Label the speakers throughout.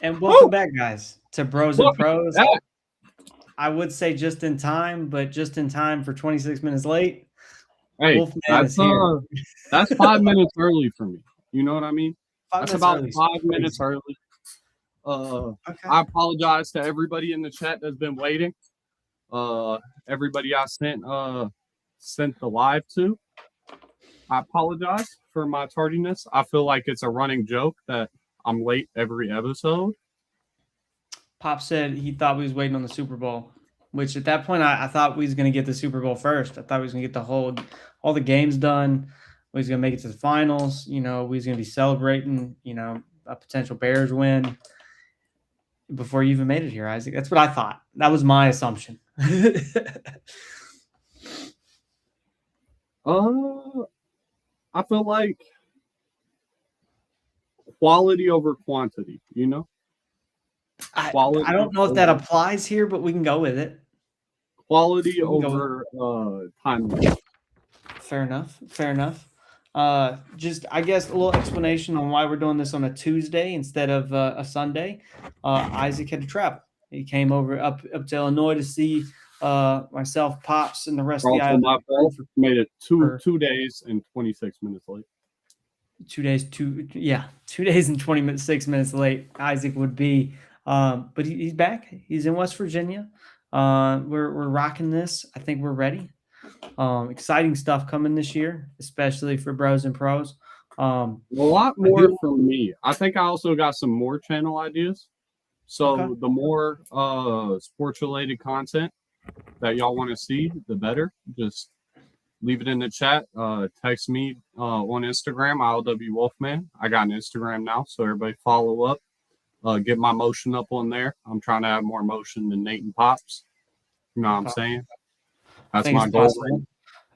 Speaker 1: And welcome back, guys, to Bros and
Speaker 2: Welcome
Speaker 1: Pros.
Speaker 2: back.
Speaker 1: I would say just in time, but just in time for 26 minutes late.
Speaker 2: Hey,
Speaker 1: Wolfman is here.
Speaker 2: That's 5 minutes early for me. You know what I mean?
Speaker 1: 5
Speaker 2: That's
Speaker 1: minutes
Speaker 2: about
Speaker 1: early.
Speaker 2: 5 minutes early.
Speaker 1: Okay.
Speaker 2: I apologize to everybody in the chat that's been waiting. Everybody I sent the live to. I apologize for my tardiness. I feel like it's a running joke that I'm late every episode.
Speaker 1: Pop said he thought we was waiting on the Super Bowl, which at that point I thought we was going to get the Super Bowl first. I thought we was going to get all the games done. We was going to make it to the finals. We was going to be celebrating, a potential Bears win before you even made it here, Isaac. That's what I thought. That was my assumption.
Speaker 2: I feel like quality over quantity,
Speaker 1: I don't know if that applies here, but we can go with it.
Speaker 2: Quality over time.
Speaker 1: Fair enough. Just, I guess, a little explanation on why we're doing this on a Tuesday instead of a Sunday. Isaac had to travel. He came over up to Illinois to see myself, Pops, and the rest of the island.
Speaker 2: Made it two days and 26 minutes late.
Speaker 1: 2 days, 2 days and 26 minutes late. Isaac would be, but he's back. He's in West Virginia. We're rocking this. I think we're ready. Exciting stuff coming this year, especially for Bros and Pros.
Speaker 2: A lot more from me. I think I also got some more channel ideas. So the more sports related content that y'all want to see, the better. Just leave it in the chat. Text me on Instagram, ILWPOD. I got an Instagram now, so everybody follow up. Get my motion up on there. I'm trying to have more motion than Nate and Pops. You know what I'm saying? That's my goal.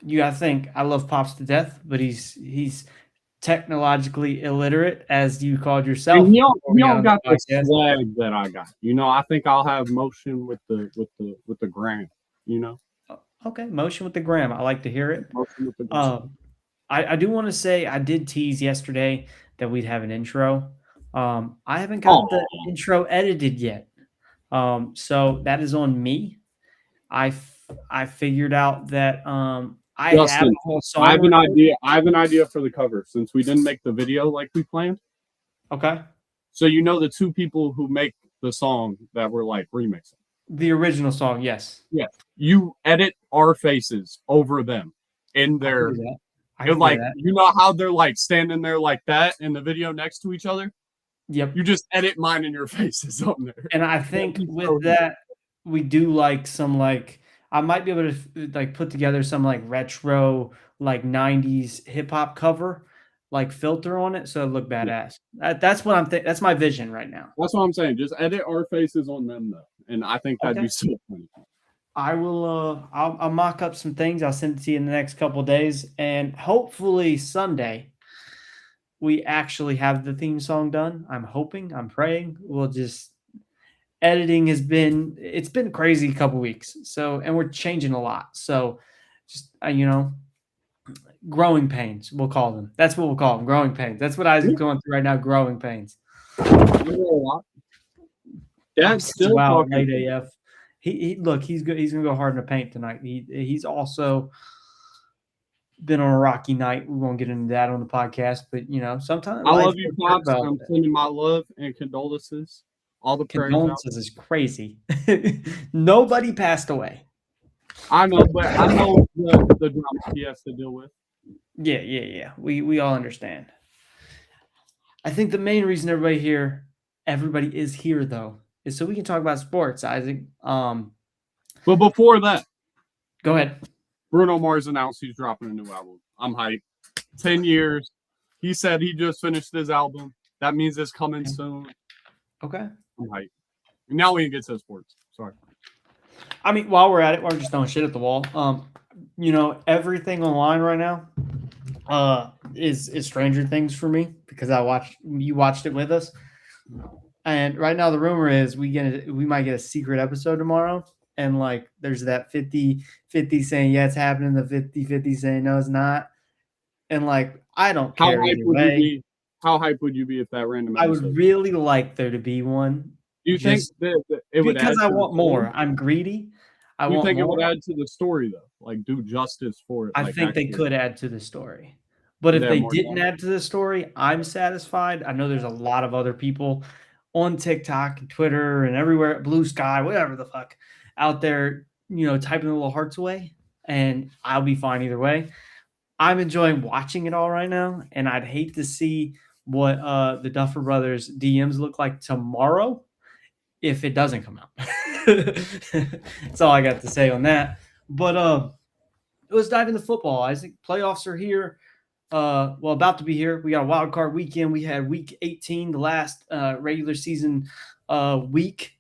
Speaker 1: You gotta think. I love Pops to death, but he's technologically illiterate, as you called yourself.
Speaker 2: And y'all got the swag that I got. I think I'll have motion with the gram.
Speaker 1: Okay, motion with the gram. I like to hear it. I do want to say I did tease yesterday that we'd have an intro. I haven't got the intro edited yet. So that is on me. I figured out that I have a whole song.
Speaker 2: I have an idea. I have an idea for the cover since we didn't make the video like we planned.
Speaker 1: Okay.
Speaker 2: So the two people who make the song that we're like remixing.
Speaker 1: The original song, yes.
Speaker 2: Yeah. You edit our faces over them in their like how they're like standing there like that in the video next to each other?
Speaker 1: Yep.
Speaker 2: You just edit mine and your faces on there.
Speaker 1: And I think with that, we do like some I might be able to like put together some like retro 90s hip hop cover filter on it so it look badass. That's what I'm that's my vision right now.
Speaker 2: That's what I'm saying. Just edit our faces on them though. And I think that'd be so funny.
Speaker 1: I will I'll mock up some things. I'll send it to you in the next couple of days, and hopefully Sunday we actually have the theme song done. I'm hoping, I'm praying. We'll just editing it's been crazy a couple weeks. So, and we're changing a lot. So just, growing pains, we'll call them. That's what we'll call them. Growing pains. That's what Isaac's going through right now. Growing pains.
Speaker 2: Yeah, still
Speaker 1: late AF. He look, he's good. He's going to go hard in the paint tonight. He's also been on a rocky night. We won't get into that on the podcast, but sometimes
Speaker 2: I love you, Pops. I'm sending my love and condolences. All the
Speaker 1: condolences is crazy. Nobody passed away.
Speaker 2: I know, but I know the drama he has to deal with.
Speaker 1: Yeah. We all understand. I think the main reason everybody is here though, is so we can talk about sports, Isaac.
Speaker 2: But before that,
Speaker 1: go ahead.
Speaker 2: Bruno Mars announced he's dropping a new album. I'm hyped. 10 years. He said he just finished his album. That means it's coming soon.
Speaker 1: Okay.
Speaker 2: I'm hyped. Now we can get to sports. Sorry.
Speaker 1: I mean, while we're at it, we're just throwing shit at the wall. Everything online right now is Stranger Things for me because you watched it with us. And right now the rumor is we might get a secret episode tomorrow. And there's that 50-50 saying, yeah, it's happening. The 50-50 saying, no, it's not. And I don't care either way.
Speaker 2: How hype would you be if that random
Speaker 1: I
Speaker 2: episode?
Speaker 1: would really like there to be one.
Speaker 2: Do you think that it would add
Speaker 1: because I
Speaker 2: to
Speaker 1: want
Speaker 2: the
Speaker 1: more.
Speaker 2: story?
Speaker 1: I'm greedy. I
Speaker 2: Do you
Speaker 1: want
Speaker 2: think it would
Speaker 1: more.
Speaker 2: add to the story though? Like do justice for it?
Speaker 1: I
Speaker 2: Like
Speaker 1: think they
Speaker 2: actually
Speaker 1: could add to the story. But if
Speaker 2: add
Speaker 1: they
Speaker 2: more
Speaker 1: didn't
Speaker 2: drama?
Speaker 1: add to the story, I'm satisfied. I know there's a lot of other people on TikTok and Twitter and everywhere, Blue Sky, whatever the fuck, out there, typing the little hearts away, and I'll be fine either way. I'm enjoying watching it all right now, and I'd hate to see what the Duffer Brothers DMs look like tomorrow if it doesn't come out. That's all I got to say on that. But let's dive into football. I think playoffs are here. About to be here. We got a wild card weekend. We had week 18, the last regular season week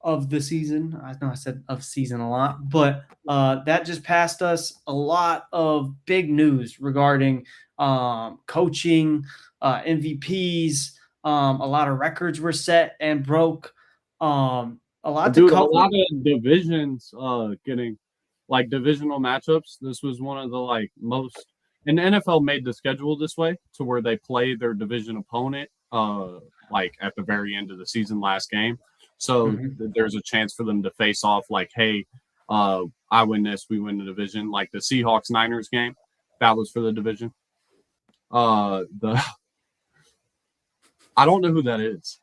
Speaker 1: of the season. I know I said of season a lot, but that just passed us. A lot of big news regarding coaching, MVPs. A lot of records were set and broke. A lot to cover.
Speaker 2: A lot of divisions getting like divisional matchups. This was one of the most, and the NFL made the schedule this way to where they play their division opponent at the very end of the season last game. So there's a chance for them to face off hey, I win this, we win the division. Like the Seahawks-Niners game, that was for the division. I don't know who that is.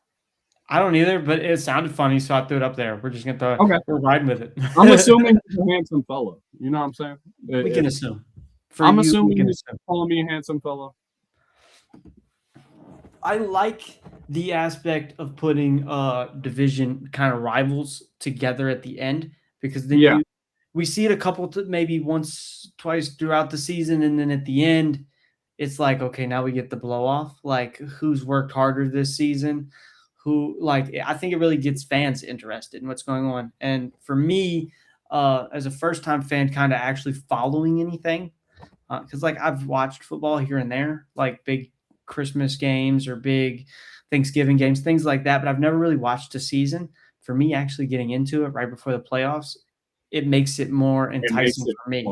Speaker 1: I don't either, but it sounded funny, so I threw it up there. We're just gonna we're riding with it.
Speaker 2: I'm assuming he's a handsome fellow. You know what I'm saying?
Speaker 1: We can assume.
Speaker 2: I'm assuming he's calling me a handsome fellow.
Speaker 1: I like the aspect of putting division kind of rivals together at the end because then we see it a couple maybe once, twice throughout the season, and then at the end, it's like, okay, now we get the blow off. Like who's worked harder this season? I think it really gets fans interested in what's going on. And for me, as a first-time fan, kind of actually following anything, because I've watched football here and there, like big Christmas games or big Thanksgiving games, things like that, but I've never really watched a season. For me, actually getting into it right before the playoffs, it makes it more enticing for me.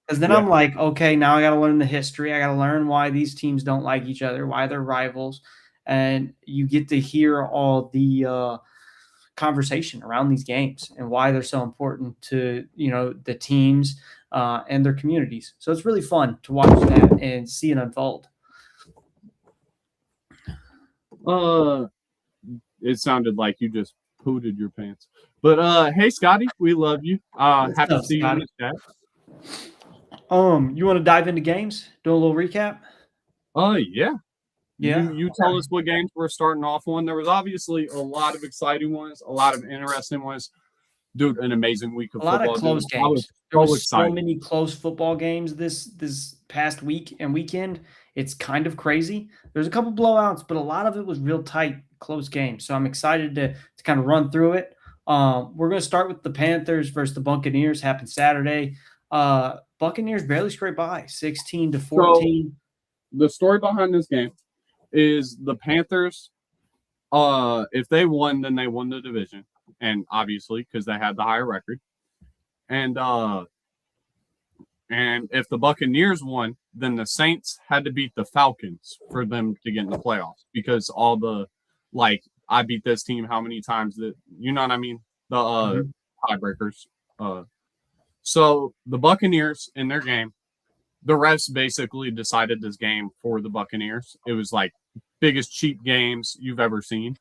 Speaker 1: Because then I'm like, okay, now I got to learn the history. I got to learn why these teams don't like each other, why they're rivals. And you get to hear all the conversation around these games and why they're so important to, the teams and their communities. So it's really fun to watch that and see it unfold.
Speaker 2: It sounded like you just pooted your pants. But hey, Scotty, we love you. Happy to see you in the chat.
Speaker 1: You want to dive into games? Do a little recap?
Speaker 2: Yeah. Yeah. You tell us what games we're starting off on. There was obviously a lot of exciting ones, a lot of interesting ones. Dude, an amazing week of football.
Speaker 1: A lot of close games. There was so many close football games this past week and weekend. It's kind of crazy. There's a couple blowouts, but a lot of it was real tight, close games. So I'm excited to kind of run through it. We're going to start with the Panthers versus the Buccaneers. Happened Saturday. Buccaneers barely scraped by, 16-14. So
Speaker 2: the story behind this game is the Panthers, if they won, then they won the division. And obviously, because they had the higher record. And if the Buccaneers won, then the Saints had to beat the Falcons for them to get in the playoffs. Because all the, I beat this team how many times that, you know what I mean? The tiebreakers. So the Buccaneers in their game, the refs basically decided this game for the Buccaneers. It was biggest cheap games you've ever seen.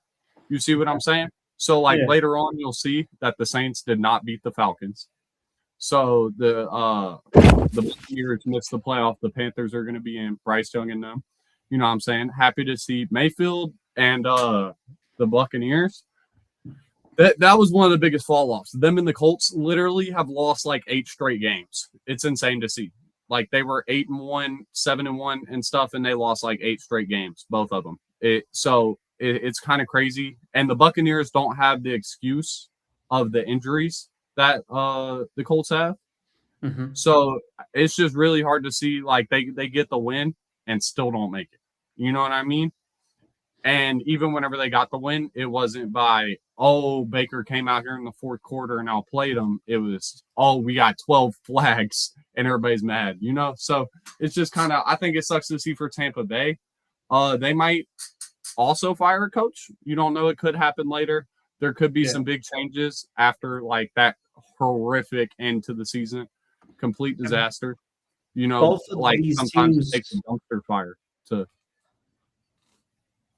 Speaker 2: You see what I'm saying? So later on, you'll see that the Saints did not beat the Falcons. So the Buccaneers missed the playoff. The Panthers are going to be in, Bryce Young and them. You know what I'm saying? Happy to see Mayfield and the Buccaneers. That was one of the biggest fall offs. Them and the Colts literally have lost 8 straight games. It's insane to see. They were 8-1, 7-1 and stuff, and they lost 8 straight games, both of them. It's kind of crazy. And the Buccaneers don't have the excuse of the injuries that the Colts have. So it's just really hard to see they get the win and still don't make it. You know what I mean? And even whenever they got the win, it wasn't by, Baker came out here in the fourth quarter and outplayed them. It was, we got 12 flags and everybody's mad, So it's just kind of, I think it sucks to see for Tampa Bay. They might also fire a coach. You don't know. It could happen later. There could be some big changes after like that horrific end to the season. Complete disaster. You know,
Speaker 1: Both of
Speaker 2: like
Speaker 1: these
Speaker 2: sometimes
Speaker 1: teams,
Speaker 2: it takes a dumpster fire to.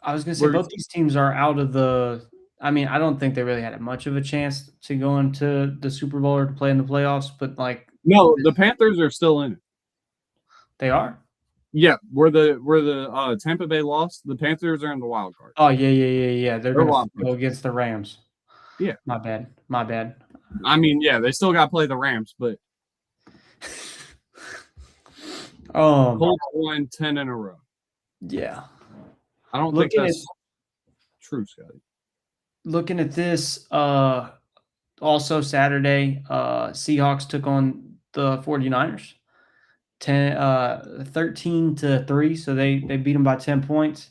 Speaker 1: I was going to say, both these teams are out of the. I mean, I don't think they really had much of a chance to go into the Super Bowl or to play in the playoffs, but like.
Speaker 2: No, the Panthers are still in it.
Speaker 1: They are?
Speaker 2: Yeah, where the Tampa Bay lost, the Panthers are in the wild card.
Speaker 1: Oh, yeah. They're going to go against the Rams.
Speaker 2: Yeah.
Speaker 1: My bad.
Speaker 2: I mean, yeah, they still got to play the Rams, but Colts won 10 in a row.
Speaker 1: Yeah.
Speaker 2: I don't think that's true, Scotty.
Speaker 1: Looking at this, also Saturday, Seahawks took on the 49ers. 13-3, so they beat them by 10 points.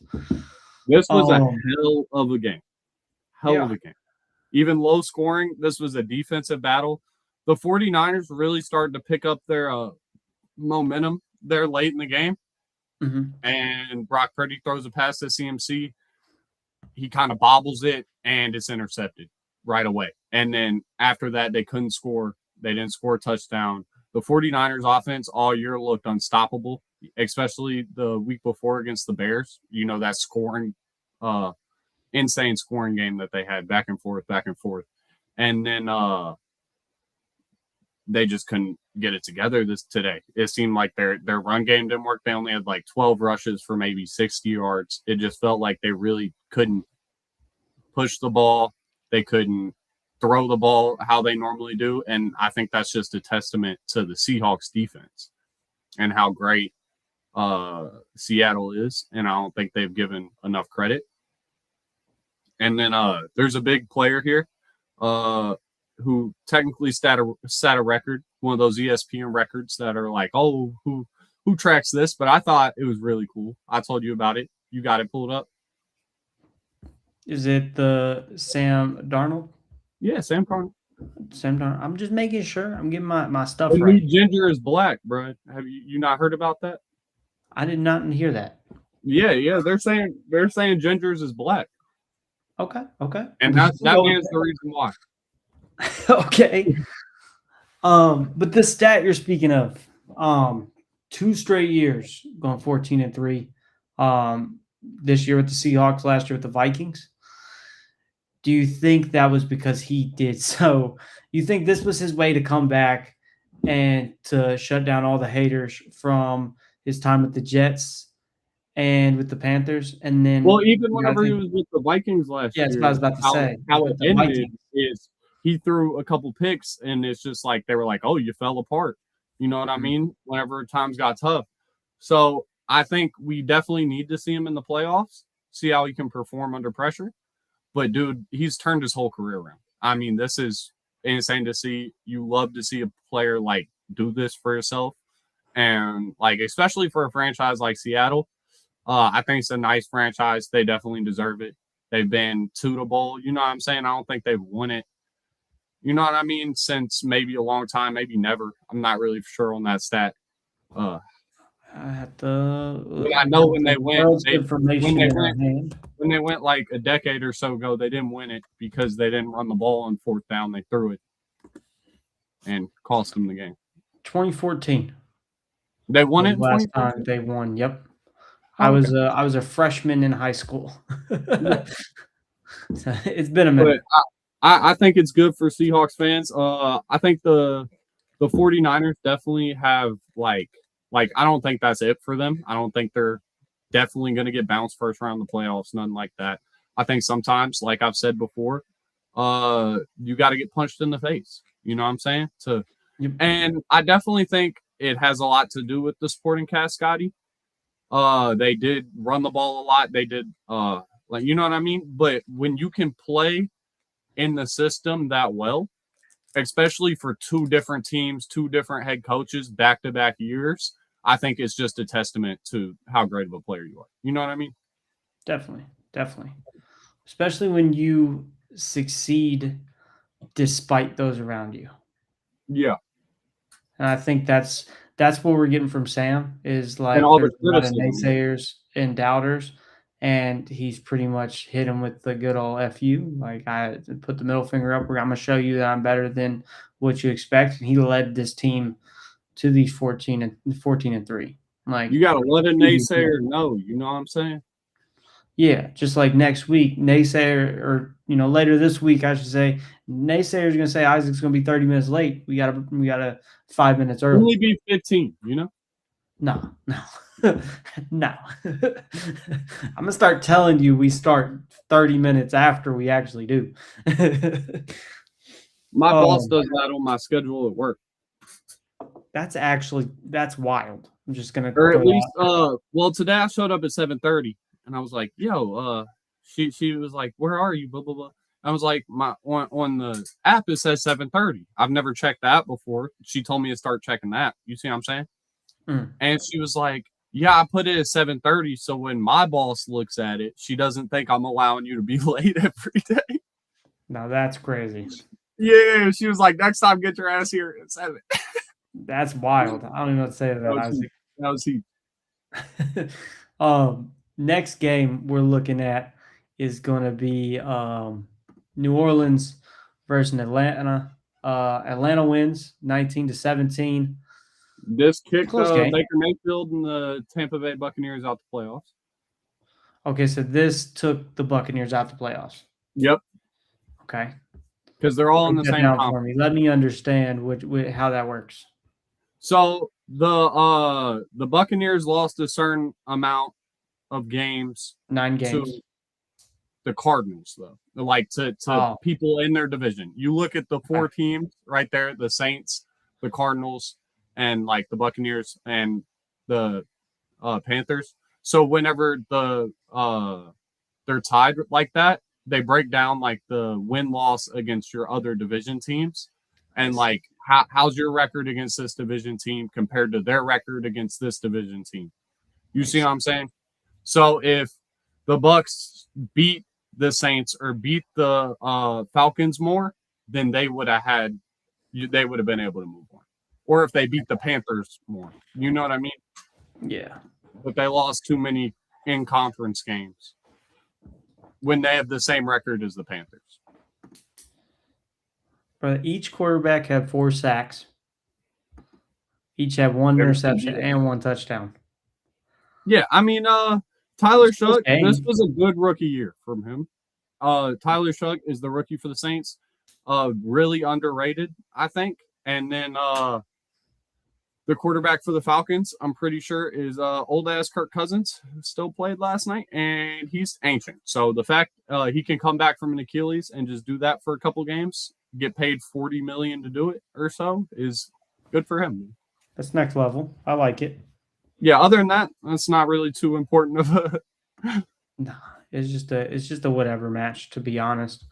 Speaker 2: This was a hell of a game. Hell of a game. Even low scoring, this was a defensive battle. The 49ers really started to pick up their momentum there late in the game. And Brock Purdy throws a pass to CMC. He kind of bobbles it, and it's intercepted right away. And then after that, they couldn't score. They didn't score a touchdown. The 49ers offense all year looked unstoppable, especially the week before against the Bears. You know, that scoring, insane scoring game that they had back and forth. And then they just couldn't get it together today. It seemed like their run game didn't work. They only had like 12 rushes for maybe 60 yards. It just felt like they really couldn't push the ball. They couldn't throw the ball how they normally do. And I think that's just a testament to the Seahawks defense and how great Seattle is. And I don't think they've given enough credit. And then there's a big player here who technically set a record, one of those ESPN records that are like, oh, who tracks this? But I thought it was really cool. I told you about it. You got it pulled up.
Speaker 1: Is it the Sam Darnold?
Speaker 2: Yeah, Sam Darnold.
Speaker 1: I'm just making sure. I'm getting my stuff
Speaker 2: the
Speaker 1: right.
Speaker 2: Ginger is black, bro. Have you not heard about that?
Speaker 1: I did not hear that.
Speaker 2: Yeah. They're saying Ginger's is black.
Speaker 1: Okay.
Speaker 2: And that is the reason why.
Speaker 1: Okay. But the stat you're speaking of, 2 straight years going 14-3. This year with the Seahawks, last year with the Vikings. Do you think that was because he did so? You think this was his way to come back and to shut down all the haters from his time with the Jets and with the Panthers? And then,
Speaker 2: well, even whenever he was with the Vikings last year,
Speaker 1: that's what I was about to say.
Speaker 2: How it ended is he threw a couple picks, and it's just like they were like, "Oh, you fell apart." You know what I mean? Whenever times got tough, so I think we definitely need to see him in the playoffs, see how he can perform under pressure. But, dude, he's turned his whole career around. I mean, this is insane to see. You love to see a player, like, do this for yourself. And, like, especially for a franchise like Seattle, I think it's a nice franchise. They definitely deserve it. They've been to the bowl. You know what I'm saying? I don't think they've won it. You know what I mean? Since maybe a long time, maybe never. I'm not really sure on that stat.
Speaker 1: I have to.
Speaker 2: But I know when they went like a decade or so ago, they didn't win it because they didn't run the ball on 4th down. They threw it and cost them the game.
Speaker 1: 2014.
Speaker 2: They won it
Speaker 1: last time they won. Yep. Okay. I was a freshman in high school. So it's been a minute.
Speaker 2: But I think it's good for Seahawks fans. I think the 49ers definitely have like I don't think that's it for them. I don't think they're definitely going to get bounced first round of the playoffs, nothing like that. I think sometimes, like I've said before, you got to get punched in the face. You know what I'm saying? And I definitely think it has a lot to do with the supporting cast, Scotty. They did run the ball a lot. They did, you know what I mean? But when you can play in the system that well, especially for 2 different teams, 2 different head coaches, back-to-back years, I think it's just a testament to how great of a player you are. You know what I mean?
Speaker 1: Definitely. Especially when you succeed despite those around you.
Speaker 2: Yeah.
Speaker 1: And I think that's what we're getting from Sam is like
Speaker 2: and all the
Speaker 1: naysayers and doubters, and he's pretty much hit him with the good old "fu." Like, I put the middle finger up. I'm gonna show you that I'm better than what you expect. And he led this team to these 14-3. Like,
Speaker 2: You gotta let a naysayer know. You know what I'm saying?
Speaker 1: yeah, just like next week, naysayer, or later this week, I should say, naysayers are gonna say Isaac's gonna be 30 minutes late. We gotta 5 minutes early.
Speaker 2: Only be 15. You know?
Speaker 1: No, no. I'm gonna start telling you we start 30 minutes after we actually do.
Speaker 2: My boss does that on my schedule at work.
Speaker 1: That's wild. I'm just gonna,
Speaker 2: or at least, well, today I showed up at 7:30, and I was like, "Yo," she was like, "Where are you?" Blah blah blah. I was like, on the app it says 7:30. I've never checked the app before. She told me to start checking the app. You see what I'm saying? And she was like, "Yeah, I put it at 7:30, so when my boss looks at it, she doesn't think I'm allowing you to be late every day."
Speaker 1: Now that's crazy.
Speaker 2: Yeah, she was like, "Next time, get your ass here at 7."
Speaker 1: That's wild. I don't even know what to say to that, Isaac.
Speaker 2: That was he.
Speaker 1: Next game we're looking at is going to be New Orleans versus Atlanta. Atlanta wins 19-17.
Speaker 2: This kicked
Speaker 1: Close game.
Speaker 2: Baker Mayfield and the Tampa Bay Buccaneers out the playoffs.
Speaker 1: Okay, so this took the Buccaneers out the playoffs.
Speaker 2: Yep.
Speaker 1: Okay.
Speaker 2: Because they're all in the same
Speaker 1: conference. Let me understand how that works.
Speaker 2: So the Buccaneers lost a certain amount of games.
Speaker 1: 9 games.
Speaker 2: To the Cardinals, though. Like to people in their division. You look at the 4 teams right there, the Saints, the Cardinals, and like the Buccaneers and the Panthers. So whenever they're tied like that, they break down like the win-loss against your other division teams, and like how's your record against this division team compared to their record against this division team. You see what I'm saying? So if the Bucs beat the Saints or beat the Falcons more, then they would have been able to move on. Or if they beat the Panthers more, you know what I mean?
Speaker 1: Yeah.
Speaker 2: But they lost too many in-conference games when they have the same record as the Panthers.
Speaker 1: But each quarterback had 4 sacks. Each had 1 interception and 1 touchdown.
Speaker 2: Yeah, I mean, Tyler Shough, this was a good rookie year from him. Tyler Shough is the rookie for the Saints. Really underrated, I think. And then the quarterback for the Falcons, I'm pretty sure, is old-ass Kirk Cousins, who still played last night, and he's ancient. So the fact he can come back from an Achilles and just do that for a couple games, get paid $40 million to do it or so, is good for him.
Speaker 1: That's next level. I like it.
Speaker 2: Yeah, other than that, that's not really too important of a...
Speaker 1: No, it's just a whatever match, to be honest.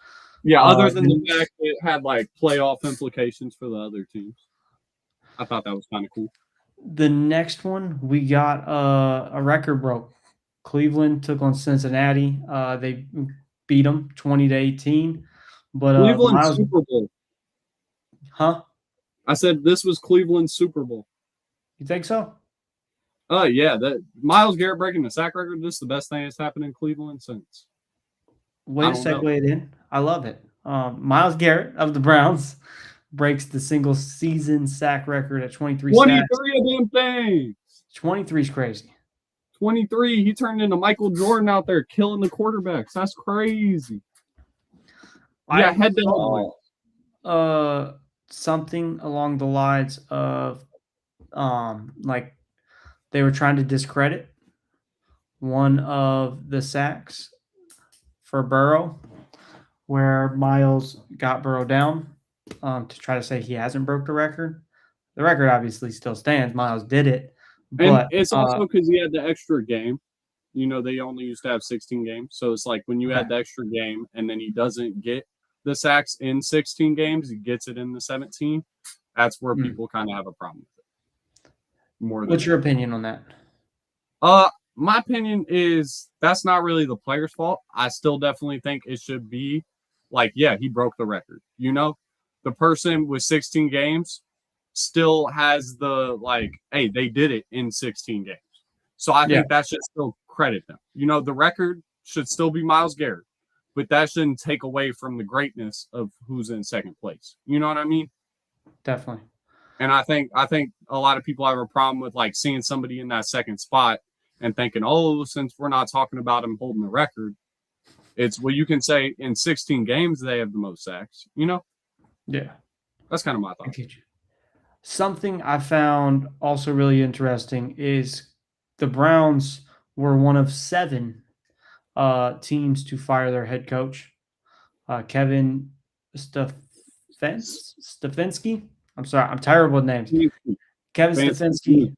Speaker 2: Yeah, other than the fact it had like playoff implications for the other teams. I thought that was kind of cool.
Speaker 1: The next one, we got a record broke. Cleveland took on Cincinnati. They beat them 20-18. But
Speaker 2: Cleveland Super Bowl.
Speaker 1: Huh?
Speaker 2: I said this was Cleveland's Super Bowl.
Speaker 1: You think so?
Speaker 2: Yeah. That Myles Garrett breaking the sack record. This is the best thing that's happened in Cleveland since.
Speaker 1: Way to segue it in. I love it. Myles Garrett of the Browns breaks the single season sack record at 23
Speaker 2: 23
Speaker 1: sacks.
Speaker 2: of them things.
Speaker 1: 23 is crazy.
Speaker 2: 23. He turned into Michael Jordan out there killing the quarterbacks. That's crazy. Yeah, head to
Speaker 1: something along the lines of like they were trying to discredit one of the sacks for Burrow, where Myles got Burrow down to try to say he hasn't broke the record. The record obviously still stands. Myles did it. But
Speaker 2: and it's also because he had the extra game. You know, they only used to have 16 games. So it's like when you add the extra game and then he doesn't get the sacks in 16 games, he gets it in the 17. That's where people kind of have a problem with it.
Speaker 1: What's your opinion on that?
Speaker 2: My opinion is that's not really the player's fault. I still definitely think it should be like, yeah, he broke the record. You know, the person with 16 games still has the like, hey, they did it in 16 games. So I think that should still credit them. The record should still be Myles Garrett, but that shouldn't take away from the greatness of who's in second place. You know what I mean?
Speaker 1: Definitely.
Speaker 2: And I think a lot of people have a problem with like seeing somebody in that second spot and thinking, oh, since we're not talking about him holding the record, it's you can say in 16 games they have the most sacks.
Speaker 1: Yeah,
Speaker 2: that's kind of my thought.
Speaker 1: Something I found also really interesting is the Browns were one of 7 teams to fire their head coach, Kevin Stefanski. I'm sorry, I'm terrible with names. Kevin Stefanski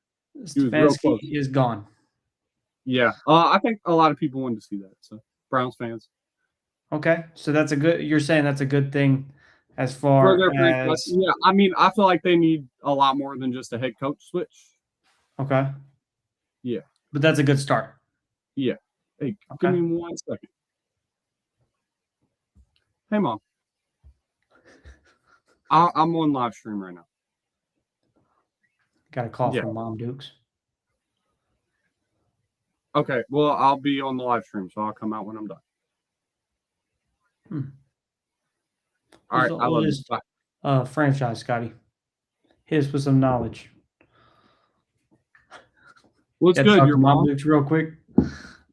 Speaker 1: is gone.
Speaker 2: Yeah, I think a lot of people wanted to see that. So Browns fans.
Speaker 1: Okay, so that's you're saying that's a good thing as far as.
Speaker 2: Yeah, I mean, I feel like they need a lot more than just a head coach switch.
Speaker 1: Okay.
Speaker 2: Yeah.
Speaker 1: But that's a good start.
Speaker 2: Yeah. Hey, give me 1 second. Hey, Mom. I'm on live stream right now.
Speaker 1: Got a call from Mom Dukes.
Speaker 2: Okay, well, I'll be on the live stream, so I'll come out when I'm done. All right, I love you. Bye.
Speaker 1: Franchise, Scotty. Hit us with some knowledge.
Speaker 2: What's good? Your mom?
Speaker 1: Real quick.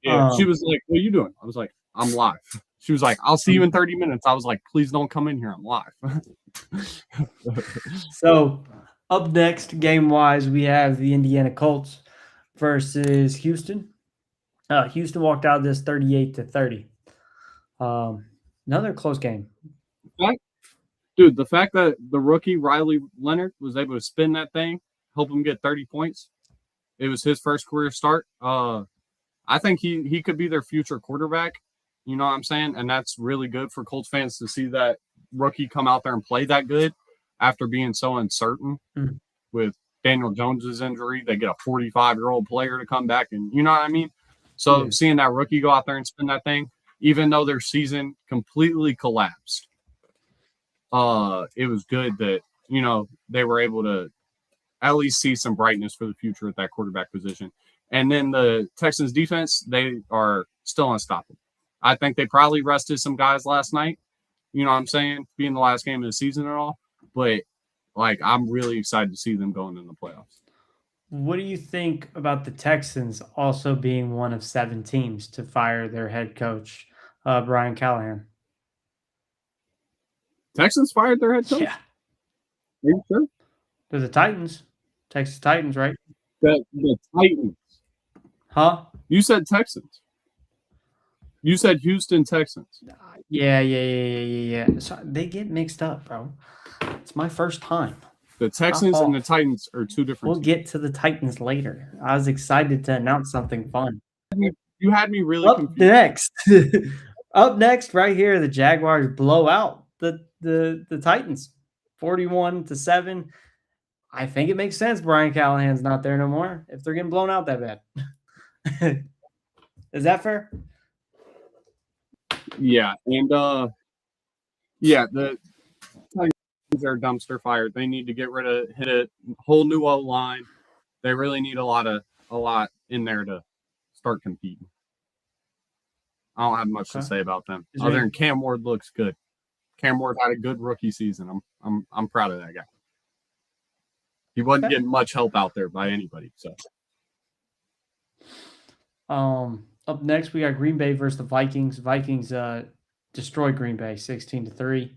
Speaker 2: Yeah, she was like, what are you doing? I was like, I'm live. She was like, I'll see you in 30 minutes. I was like, please don't come in here. I'm live.
Speaker 1: So, up next, game-wise, we have the Indiana Colts versus Houston. Houston walked out of this 38-30. Another close game.
Speaker 2: Dude, the fact that the rookie Riley Leonard was able to spin that thing, help him get 30 points. It was his first career start. I think he could be their future quarterback. You know what I'm saying? And that's really good for Colts fans to see that rookie come out there and play that good after being so uncertain with Daniel Jones's injury. They get a 45-year-old player to come back, and you know what I mean? So seeing that rookie go out there and spin that thing, even though their season completely collapsed, it was good that, they were able to at least see some brightness for the future at that quarterback position. And then the Texans defense, they are still unstoppable. I think they probably rested some guys last night, you know what I'm saying, being the last game of the season and all. But, I'm really excited to see them going in the playoffs.
Speaker 1: What do you think about the Texans also being one of 7 teams to fire their head coach, Brian Callahan?
Speaker 2: Texans fired their head coach?
Speaker 1: Yeah.
Speaker 2: Are you sure?
Speaker 1: They're the Titans. Texas Titans, right?
Speaker 2: The Titans.
Speaker 1: Huh?
Speaker 2: You said Texans. You said Houston Texans.
Speaker 1: Yeah. So they get mixed up, bro. It's my first time.
Speaker 2: The Texans and the Titans are 2 different
Speaker 1: teams. Get to the Titans later. I was excited to announce something fun.
Speaker 2: You had me really
Speaker 1: confused. Up next, right here, the Jaguars blow out the Titans 41-7. I think it makes sense Brian Callahan's not there no more if they're getting blown out that bad. Is that fair?
Speaker 2: Yeah, and the Titans are dumpster fire. They need to hit a whole new O-line. They really need a lot in there to start competing. I don't have much to say about them other than Cam Ward looks good. Cam Ward had a good rookie season. I'm proud of that guy. He wasn't getting much help out there by anybody. So,
Speaker 1: up next we got Green Bay versus the Vikings. Vikings destroyed Green Bay 16-3.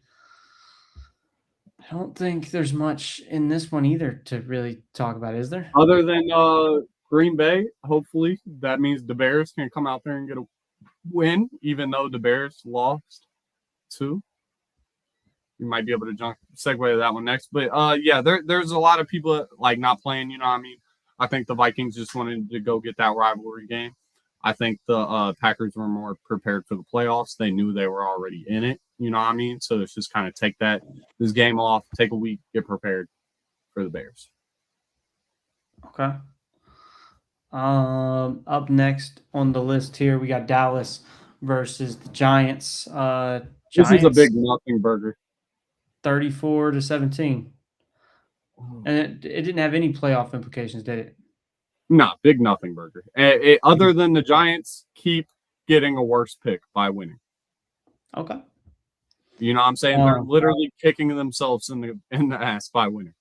Speaker 1: I don't think there's much in this one either to really talk about, is there?
Speaker 2: Other than Green Bay, hopefully that means the Bears can come out there and get a win, even though the Bears lost 2. You might be able to segue to that one next. But, there's a lot of people not playing, you know what I mean? I think the Vikings just wanted to go get that rivalry game. I think the Packers were more prepared for the playoffs. They knew they were already in it, you know what I mean? So it's just kind of take this game off, take a week, get prepared for the Bears.
Speaker 1: Okay. Up next on the list here, we got Dallas versus the Giants.
Speaker 2: This is a big nothing burger.
Speaker 1: 34-17. And it didn't have any playoff implications, did it?
Speaker 2: Nah, big nothing burger. Other than the Giants keep getting a worse pick by winning.
Speaker 1: Okay.
Speaker 2: You know what I'm saying? They're literally kicking themselves in the ass by winning.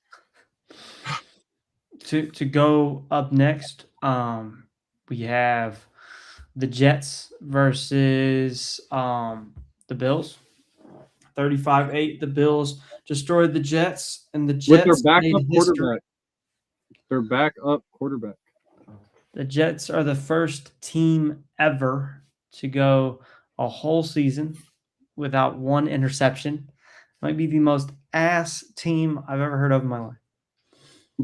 Speaker 1: To go up next, we have the Jets versus the Bills. 35-8. The Bills destroyed the Jets, and the
Speaker 2: With their
Speaker 1: Jets
Speaker 2: backup
Speaker 1: made history.
Speaker 2: quarterback. Their backup quarterback.
Speaker 1: The Jets are the first team ever to go a whole season without one interception. Might be the most ass team I've ever heard of in my life.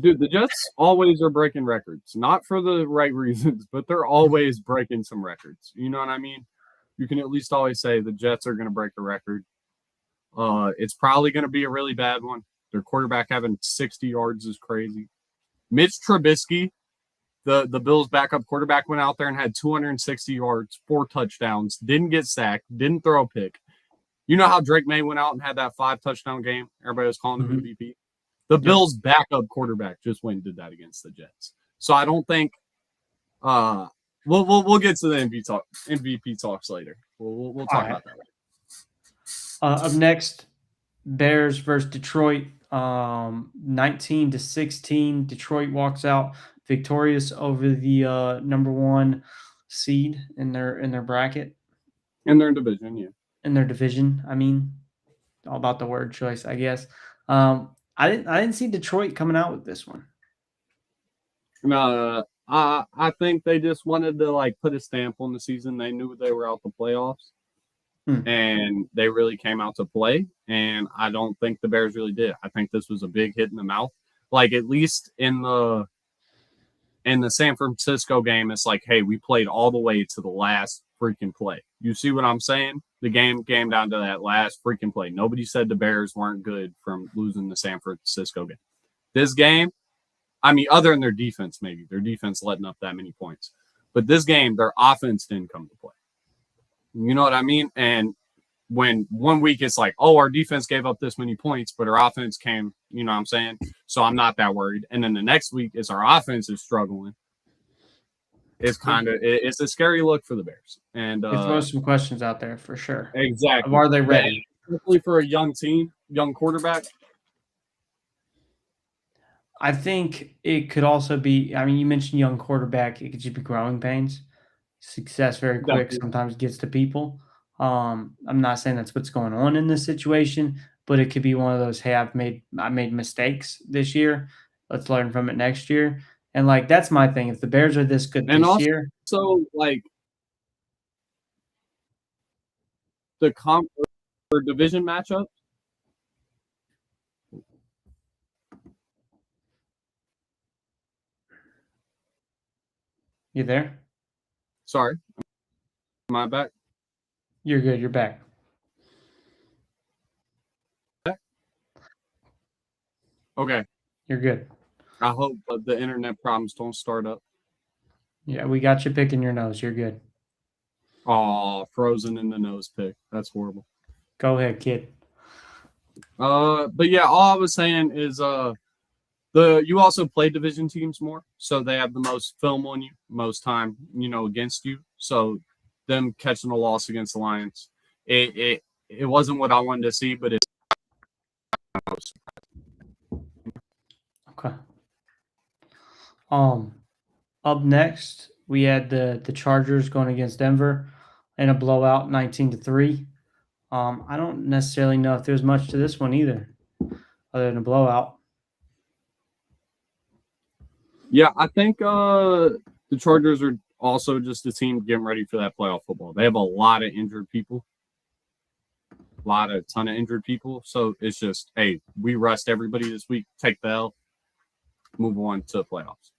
Speaker 2: Dude, the Jets always are breaking records. Not for the right reasons, but they're always breaking some records. You know what I mean? You can at least always say the Jets are going to break a record. It's probably going to be a really bad one. Their quarterback having 60 yards is crazy. Mitch Trubisky, the Bills' backup quarterback, went out there and had 260 yards, 4 touchdowns, didn't get sacked, didn't throw a pick. You know how Drake May went out and had that 5-touchdown game? Everybody was calling him MVP. The Bills' backup quarterback just went and did that against the Jets. So I don't think we'll get to the MVP talks later. We'll talk about that later.
Speaker 1: Up next, Bears versus Detroit. 19-16. Detroit walks out victorious over the number 1 seed in their bracket.
Speaker 2: In their division, yeah.
Speaker 1: In their division, I mean, all about the word choice, I guess. I didn't see Detroit coming out with this one.
Speaker 2: No, I think they just wanted to put a stamp on the season. They knew they were out the playoffs, and they really came out to play. And I don't think the Bears really did. I think this was a big hit in the mouth. At least in the San Francisco game, it's like, hey, we played all the way to the last freaking play. You see what I'm saying? The game came down to that last freaking play. Nobody said the Bears weren't good from losing the San Francisco game. This game, I mean, other than their defense, maybe. Their defense letting up that many points. But this game, their offense didn't come to play. You know what I mean? And when one week it's like, oh, our defense gave up this many points, but our offense came, you know what I'm saying? So I'm not that worried. And then the next week is our offense is struggling. It's a scary look for the Bears. And
Speaker 1: it throws some questions out there for sure.
Speaker 2: Exactly.
Speaker 1: Are they ready?
Speaker 2: Especially for a young team, young quarterback.
Speaker 1: I think it could also be, I mean, you mentioned young quarterback. It could just be growing pains. Success very quick sometimes gets to people. I'm not saying that's what's going on in this situation, but it could be one of those, hey, I made mistakes this year. Let's learn from it next year. And that's my thing. If the Bears are this good this year.
Speaker 2: So the division matchup.
Speaker 1: You there?
Speaker 2: Sorry. Am I back?
Speaker 1: You're good. You're back.
Speaker 2: Okay.
Speaker 1: You're good.
Speaker 2: I hope the internet problems don't start up.
Speaker 1: Yeah, we got you picking your nose. You're good.
Speaker 2: Oh, frozen in the nose pick. That's horrible.
Speaker 1: Go ahead, kid.
Speaker 2: But yeah, all I was saying is you also play division teams more, so they have the most film on you, most time, against you. So them catching a loss against the Lions, it wasn't what I wanted to see, but it's
Speaker 1: okay. Up next, we had the Chargers going against Denver in a blowout, 19-3. I don't necessarily know if there's much to this one either, other than a blowout.
Speaker 2: Yeah, I think the Chargers are also just a team getting ready for that playoff football. They have a lot of injured people, ton of injured people. So it's just, hey, we rest everybody this week, take the L, move on to the playoffs.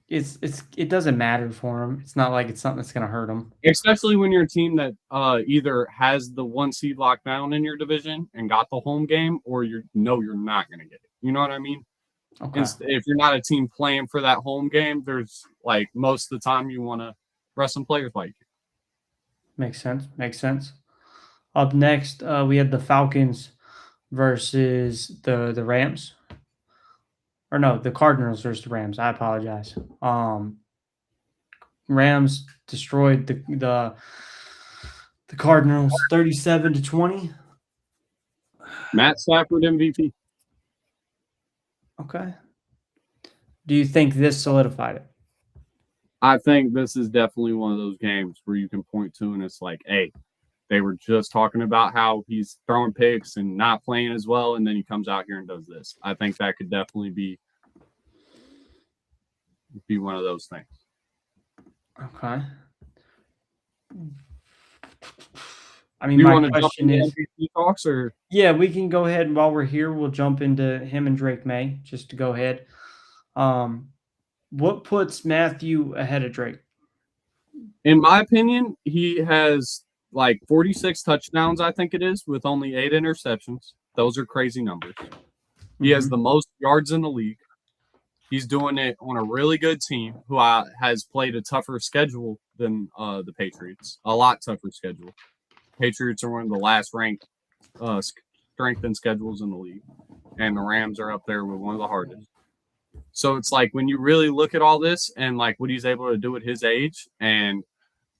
Speaker 1: It doesn't matter for them. It's not like it's something that's going to hurt them.
Speaker 2: Especially when you're a team that either has the 1 seed locked down in your division and got the home game, or you're not going to get it. You know what I mean?
Speaker 1: Okay.
Speaker 2: If you're not a team playing for that home game, there's most of the time you want to rest some players like you.
Speaker 1: Makes sense. Up next, we had the Falcons versus the Rams. or no, the Cardinals versus the Rams. I apologize. Rams destroyed the Cardinals 37-20.
Speaker 2: Matt Stafford MVP.
Speaker 1: Okay. Do you think this solidified it?
Speaker 2: I think this is definitely one of those games where you can point to and it's like, hey, they were just talking about how he's throwing picks and not playing as well, and then he comes out here and does this. I think that could definitely be one of those things.
Speaker 1: Okay. I mean, my question is,
Speaker 2: MVP talks, or
Speaker 1: yeah, we can go ahead, and while we're here, we'll jump into him and Drake May just to go ahead. What puts Matthew ahead of Drake?
Speaker 2: In my opinion, he has like 46 touchdowns, I think it is, with only 8 interceptions. Those are crazy numbers. He has the most yards in the league. He's doing it on a really good team who has played a tougher schedule than the Patriots, a lot tougher schedule. Patriots are one of the last ranked strengthened schedules in the league, and the Rams are up there with one of the hardest. So it's like when you really look at all this and like what he's able to do at his age and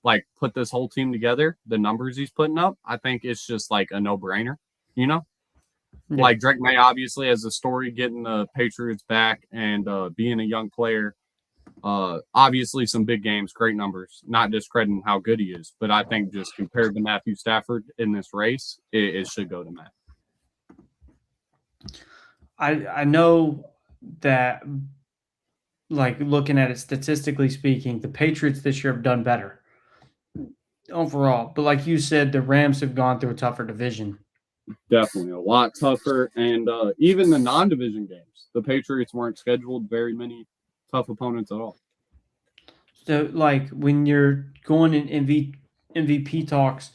Speaker 2: like put this whole team together, the numbers he's putting up, I think it's just like a no-brainer, you know? Yeah. Like Drake May obviously has a story getting the Patriots back and being a young player. Obviously some big games, great numbers, not discrediting how good he is, but I think just compared to Matthew Stafford in this race, it should go to Matt.
Speaker 1: I know that, like, looking at it statistically speaking, the Patriots this year have done better overall. But like you said, the Rams have gone through a tougher division.
Speaker 2: Definitely a lot tougher. And even the non-division games, the Patriots weren't scheduled very many tough opponents at all.
Speaker 1: So, like, when you're going in MVP talks,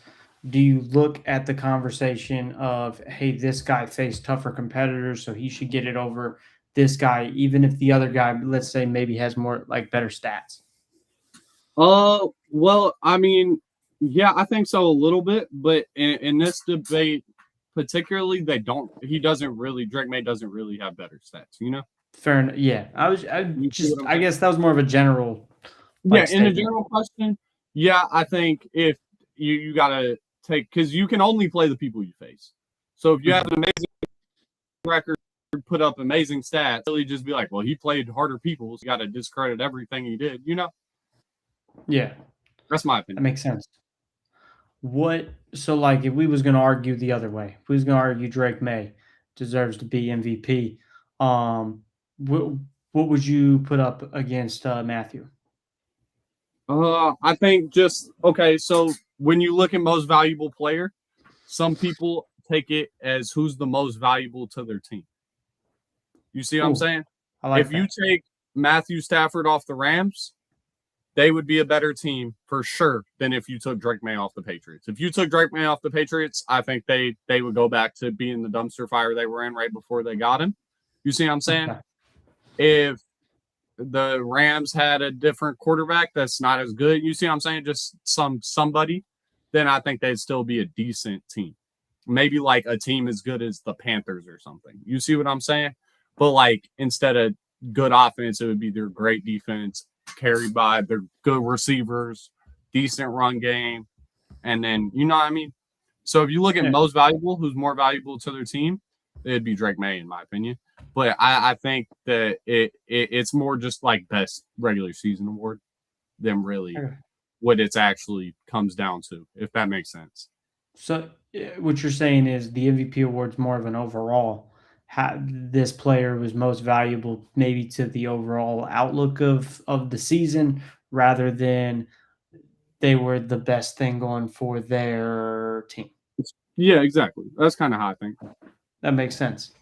Speaker 1: do you look at the conversation of, hey, this guy faced tougher competitors, so he should get it over this guy, even if the other guy, let's say, maybe has more, like, better stats?
Speaker 2: Well, I mean, yeah, I think so a little bit, but in this debate, particularly, Drake May doesn't really have better stats, you know?
Speaker 1: Fair enough. Yeah. I guess that was more of a general.
Speaker 2: Yeah, in a general question, yeah, I think if you got to take, because you can only play the people you face. So if you have an amazing record, put up amazing stats, really just be like, well, he played harder people, so you got to discredit everything he did, you know?
Speaker 1: Yeah.
Speaker 2: That's my opinion.
Speaker 1: That makes sense. So like if we was going to argue the other way, if we was going to argue Drake May deserves to be MVP, what would you put up against Matthew?
Speaker 2: I think so when you look at most valuable player, some people take it as who's the most valuable to their team. You see what I'm saying? If you take Matthew Stafford off the Rams, they would be a better team for sure than if you took Drake May off the Patriots. If you took Drake May off the Patriots, I think they would go back to being the dumpster fire they were in right before they got him. You see what I'm saying? Okay. If the Rams had a different quarterback that's not as good, you see what I'm saying? Just somebody, then I think they'd still be a decent team. Maybe like a team as good as the Panthers or something. You see what I'm saying? But like instead of good offense, it would be their great defense carried by their good receivers, decent run game, and then you know what I mean? So if you look at most valuable, who's more valuable to their team, it'd be Drake May in my opinion. But I think that it's more just like best regular season award than really what it's actually comes down to, if that makes sense.
Speaker 1: So what you're saying is the MVP award's more of an overall. This player was most valuable maybe to the overall outlook of the season rather than they were the best thing going for their team.
Speaker 2: Yeah, exactly. That's kind of how I think.
Speaker 1: That makes sense.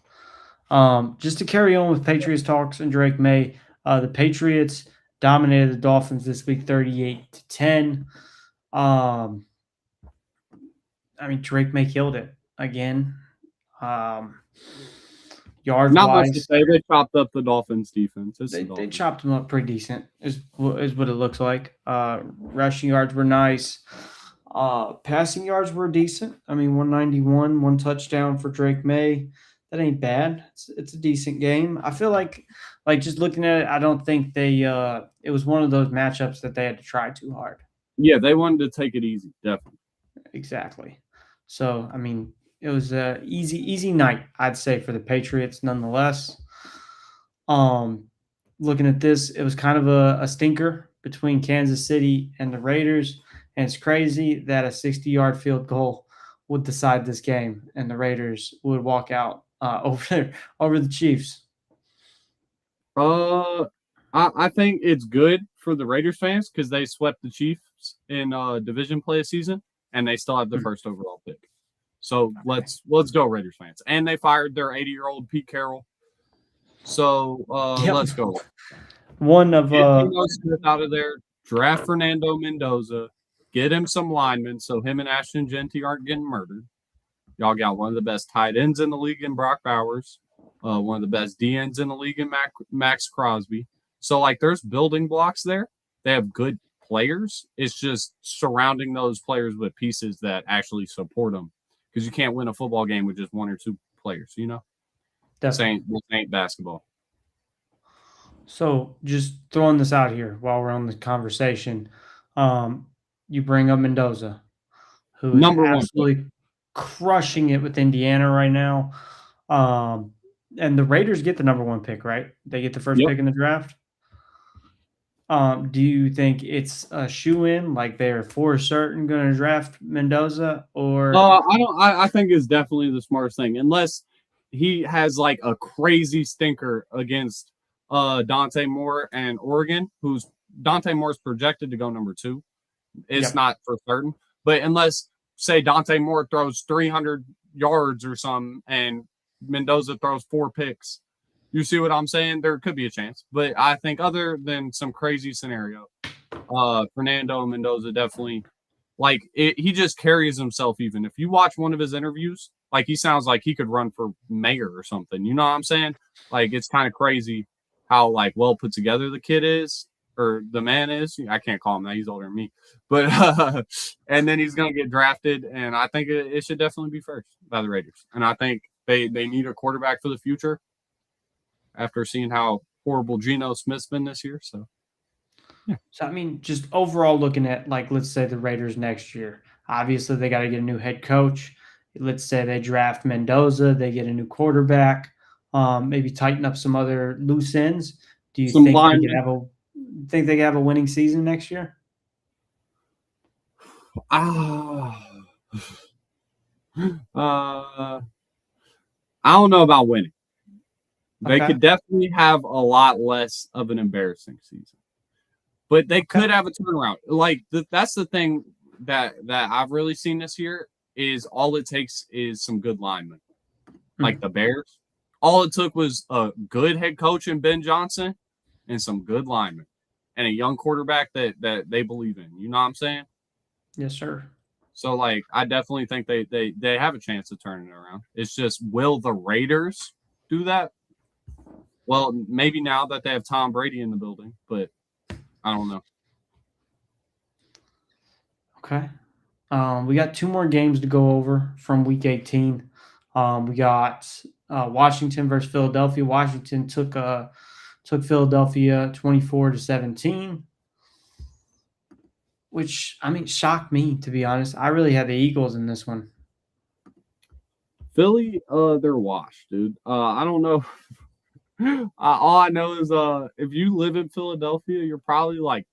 Speaker 1: Just to carry on with Patriots talks and Drake May, the Patriots dominated the Dolphins this week 38-10. I mean, Drake May killed it again. Yards
Speaker 2: not
Speaker 1: wise,
Speaker 2: much to say. They chopped up the Dolphins defense.
Speaker 1: They chopped them up pretty decent, is what it looks like. Rushing yards were nice. Passing yards were decent. I mean, 191, one touchdown for Drake May. That ain't bad. It's a decent game. I feel like just looking at it, I don't think they it was one of those matchups that they had to try too hard.
Speaker 2: Yeah, they wanted to take it easy, definitely.
Speaker 1: Exactly. So, I mean, it was a easy night, I'd say, for the Patriots nonetheless. Looking at this, it was kind of a stinker between Kansas City and the Raiders, and it's crazy that a 60-yard field goal would decide this game, and the Raiders would walk out over the Chiefs.
Speaker 2: I think it's good for the Raiders fans because they swept the Chiefs in division play this season, and they still have the first overall pick. So let's go Raiders fans. And they fired their 80-year-old Pete Carroll. So let's go.
Speaker 1: One of
Speaker 2: get Smith out of there. Draft Fernando Mendoza. Get him some linemen so him and Ashton Genty aren't getting murdered. Y'all got one of the best tight ends in the league in Brock Bowers. One of the best DNs in the league in Max Crosby. So, like, there's building blocks there. They have good players. It's just surrounding those players with pieces that actually support them. Because you can't win a football game with just one or two players, you know? This ain't basketball.
Speaker 1: So, just throwing this out here while we're on the conversation, you bring up Mendoza, who is absolutely crushing it with Indiana right now. And the Raiders get the number 1 pick, right? They get the first pick in the draft. Do you think it's a shoe-in, like they're for certain going to draft Mendoza, or?
Speaker 2: I think it's definitely the smartest thing, unless he has like a crazy stinker against Dante Moore and Oregon, who's Dante Moore's projected to go number 2. It's not for certain, but unless, say, Dante Moore throws 300 yards or something and Mendoza throws 4 picks, you see what I'm saying? There could be a chance, but I think other than some crazy scenario, Fernando Mendoza definitely, like, he just carries himself. Even if you watch one of his interviews, like, he sounds like he could run for mayor or something. You know what I'm saying? Like, it's kind of crazy how, like, well put together the kid is, or the man is. I can't call him that. He's older than me. But and then he's going to get drafted, and I think it should definitely be first by the Raiders. And I think they need a quarterback for the future after seeing how horrible Geno Smith's been this year. So,
Speaker 1: yeah. So, I mean, just overall looking at, like, let's say the Raiders next year, obviously they got to get a new head coach. Let's say they draft Mendoza, they get a new quarterback, maybe tighten up some other loose ends. Do you think they could have a winning season next year?
Speaker 2: I don't know about winning. They could definitely have a lot less of an embarrassing season, but they could have a turnaround. Like, that's the thing that I've really seen this year is all it takes is some good linemen. Like the Bears, all it took was a good head coach in Ben Johnson and some good linemen and a young quarterback that they believe in. You know what I'm saying?
Speaker 1: Yes, sir.
Speaker 2: So, like, I definitely think they have a chance of turning it around. It's just, will the Raiders do that? Well, maybe now that they have Tom Brady in the building, but I don't know.
Speaker 1: Okay. We got 2 more games to go over from Week 18. We got Washington versus Philadelphia. Washington took Philadelphia 24-17, which, I mean, shocked me, to be honest. I really had the Eagles in this one.
Speaker 2: Philly, they're washed, dude. I don't know. All I know is if you live in Philadelphia, you're probably like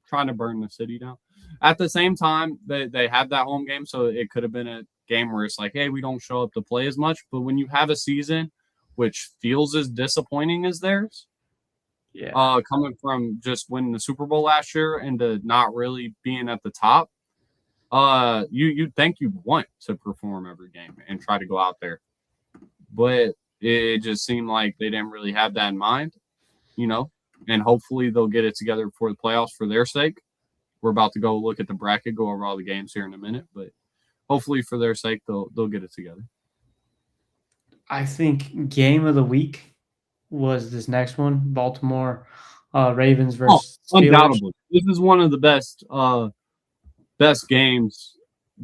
Speaker 2: trying to burn the city down. At the same time, they have that home game, so it could have been a game where it's like, hey, we don't show up to play as much. But when you have a season which feels as disappointing as theirs, coming from just winning the Super Bowl last year and to not really being at the top, you'd think you'd want to perform every game and try to go out there. But it just seemed like they didn't really have that in mind, you know, and hopefully they'll get it together before the playoffs for their sake. We're about to go look at the bracket, go over all the games here in a minute, but hopefully for their sake, they'll get it together.
Speaker 1: I think game of the week was this next one, Baltimore Ravens versus Steelers.
Speaker 2: Undoubtedly. This is one of the best games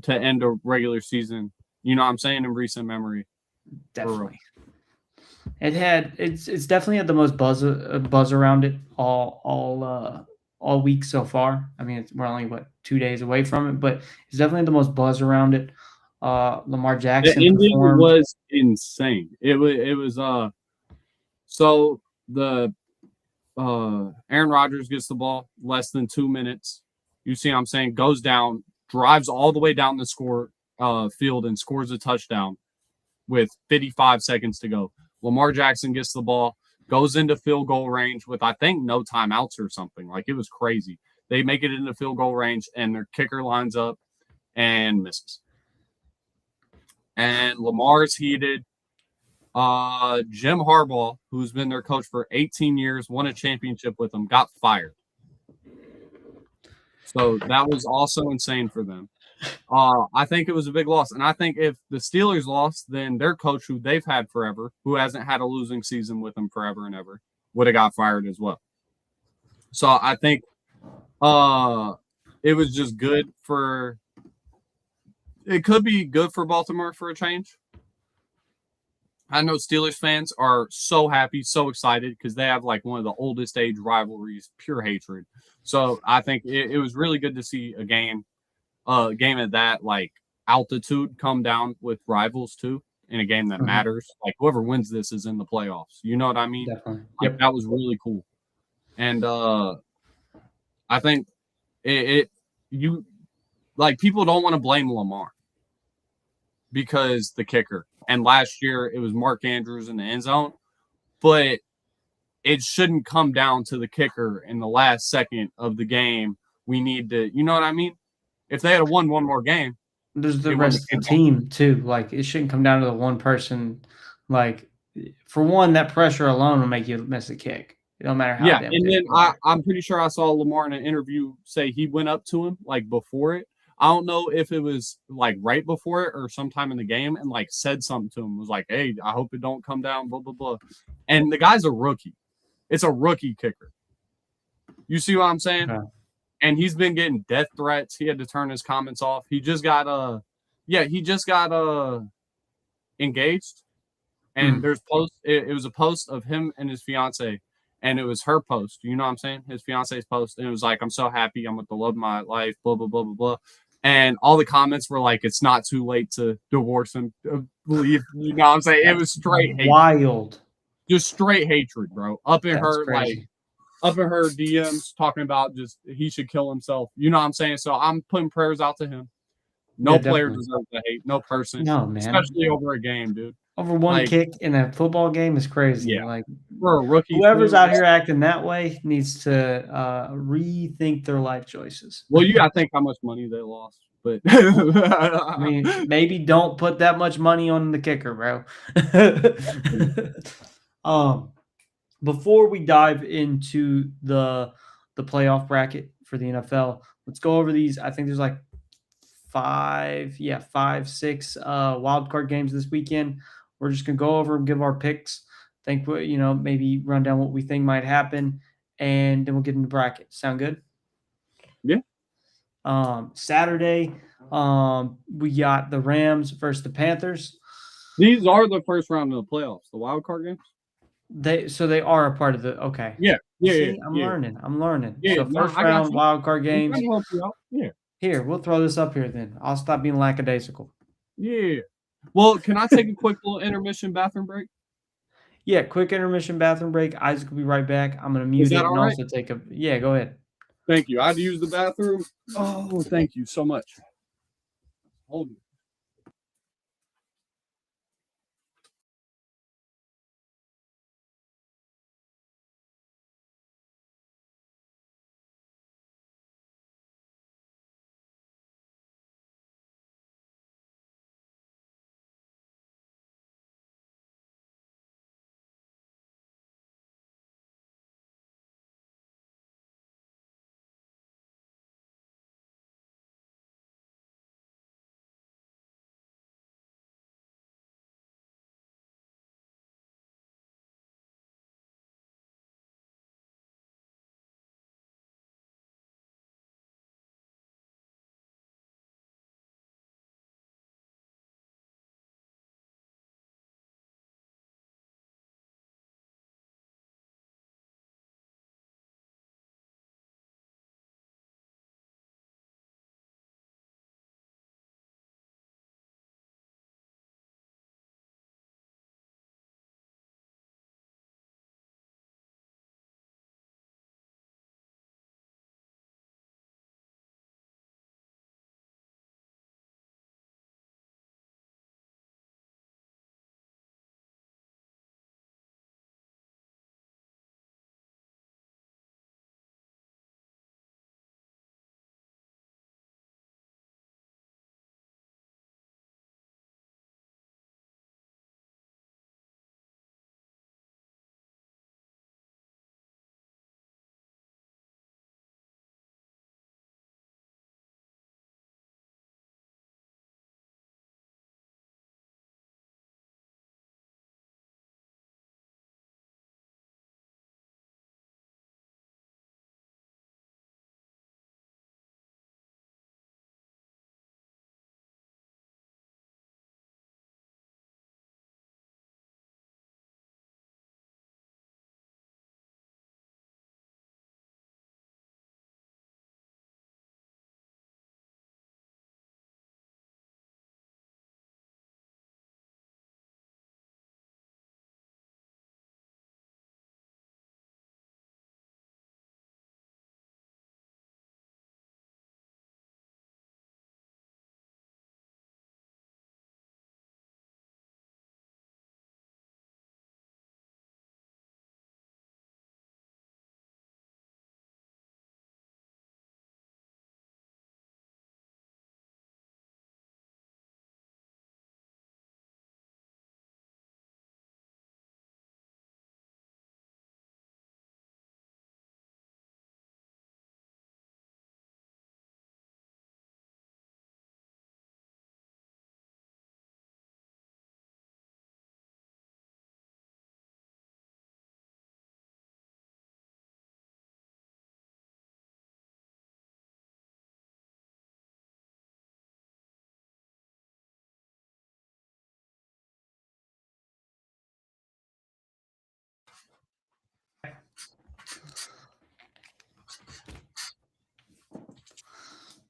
Speaker 2: to end a regular season, you know what I'm saying, in recent memory.
Speaker 1: Definitely. It's definitely had the most buzz around it all week so far. I mean, we're only 2 days away from it, but it's definitely the most buzz around it. Lamar
Speaker 2: The
Speaker 1: Jackson
Speaker 2: ending
Speaker 1: performed.
Speaker 2: was insane. It was so the Aaron Rodgers gets the ball less than 2 minutes. You see what I'm saying? Goes down, drives all the way down the score field and scores a touchdown with 55 seconds to go. Lamar Jackson gets the ball, goes into field goal range with I think no timeouts or something. Like it was crazy. They make it into field goal range and their kicker lines up and misses. And Lamar's heated. Jim Harbaugh, who's been their coach for 18 years, won a championship with them, got fired. So that was also insane for them. I think it was a big loss. And I think if the Steelers lost, then their coach, who they've had forever, who hasn't had a losing season with them forever and ever, would have got fired as well. So I think it was just good for – it could be good for Baltimore for a change. I know Steelers fans are so happy, so excited because they have like one of the oldest age rivalries, pure hatred. So I think it was really good to see a game at that like altitude come down with rivals too in a game that matters. Like whoever wins this is in the playoffs. You know what I mean?
Speaker 1: Definitely.
Speaker 2: Like that was really cool. And I think you like people don't want to blame Lamar because the kicker. And last year it was Mark Andrews in the end zone, but it shouldn't come down to the kicker in the last second of the game. We need to, you know what I mean? If they had won one more game,
Speaker 1: there's the rest of the team too. Like it shouldn't come down to the one person. Like for one, that pressure alone will make you miss a kick. It don't matter how.
Speaker 2: Yeah, and then I'm pretty sure I saw Lamar in an interview say he went up to him like before it. I don't know if it was like right before it or sometime in the game and like said something to him. Was like, hey, I hope it don't come down, blah, blah, blah. And the guy's a rookie. It's a rookie kicker. You see what I'm saying?
Speaker 1: Okay.
Speaker 2: And he's been getting death threats. He had to turn his comments off. He just got engaged. And there's posts. It was a post of him and his fiance, and it was her post. You know what I'm saying? His fiance's post, and it was like, "I'm so happy. I'm with the love of my life." Blah blah blah blah blah. And all the comments were like, "It's not too late to divorce him, leave." You know what I'm saying? It was straight
Speaker 1: wild,
Speaker 2: hatred. Just straight hatred, bro. Up in her DMs, talking about just he should kill himself. You know what I'm saying? So I'm putting prayers out to him. No player deserves to hate. No person.
Speaker 1: No, man.
Speaker 2: Especially over a game, dude.
Speaker 1: Over one kick in a football game is crazy.
Speaker 2: Yeah.
Speaker 1: Like
Speaker 2: for a rookie,
Speaker 1: whoever's out here acting that way needs to rethink their life choices.
Speaker 2: Well, you gotta think how much money they lost. But
Speaker 1: I mean, maybe don't put that much money on the kicker, bro. Before we dive into the playoff bracket for the NFL, let's go over these. I think there's like 5, 6 wild card games this weekend. We're just gonna go over and give our picks. Think maybe run down what we think might happen, and then we'll get into bracket. Sound good?
Speaker 2: Yeah.
Speaker 1: Saturday, we got the Rams versus the Panthers.
Speaker 2: These are the first round of the playoffs, the wild card games.
Speaker 1: They are a part of the okay.
Speaker 2: Yeah.
Speaker 1: I'm learning.
Speaker 2: Yeah,
Speaker 1: so first round wild card games.
Speaker 2: Yeah.
Speaker 1: Here, we'll throw this up here then. I'll stop being lackadaisical.
Speaker 2: Yeah. Well, can I take a quick little intermission bathroom break?
Speaker 1: Yeah, quick intermission bathroom break. Isaac will be right back. I'm gonna mute it and also take a go ahead.
Speaker 2: Thank you. I had to use the bathroom. Oh, thank you so much. Hold me.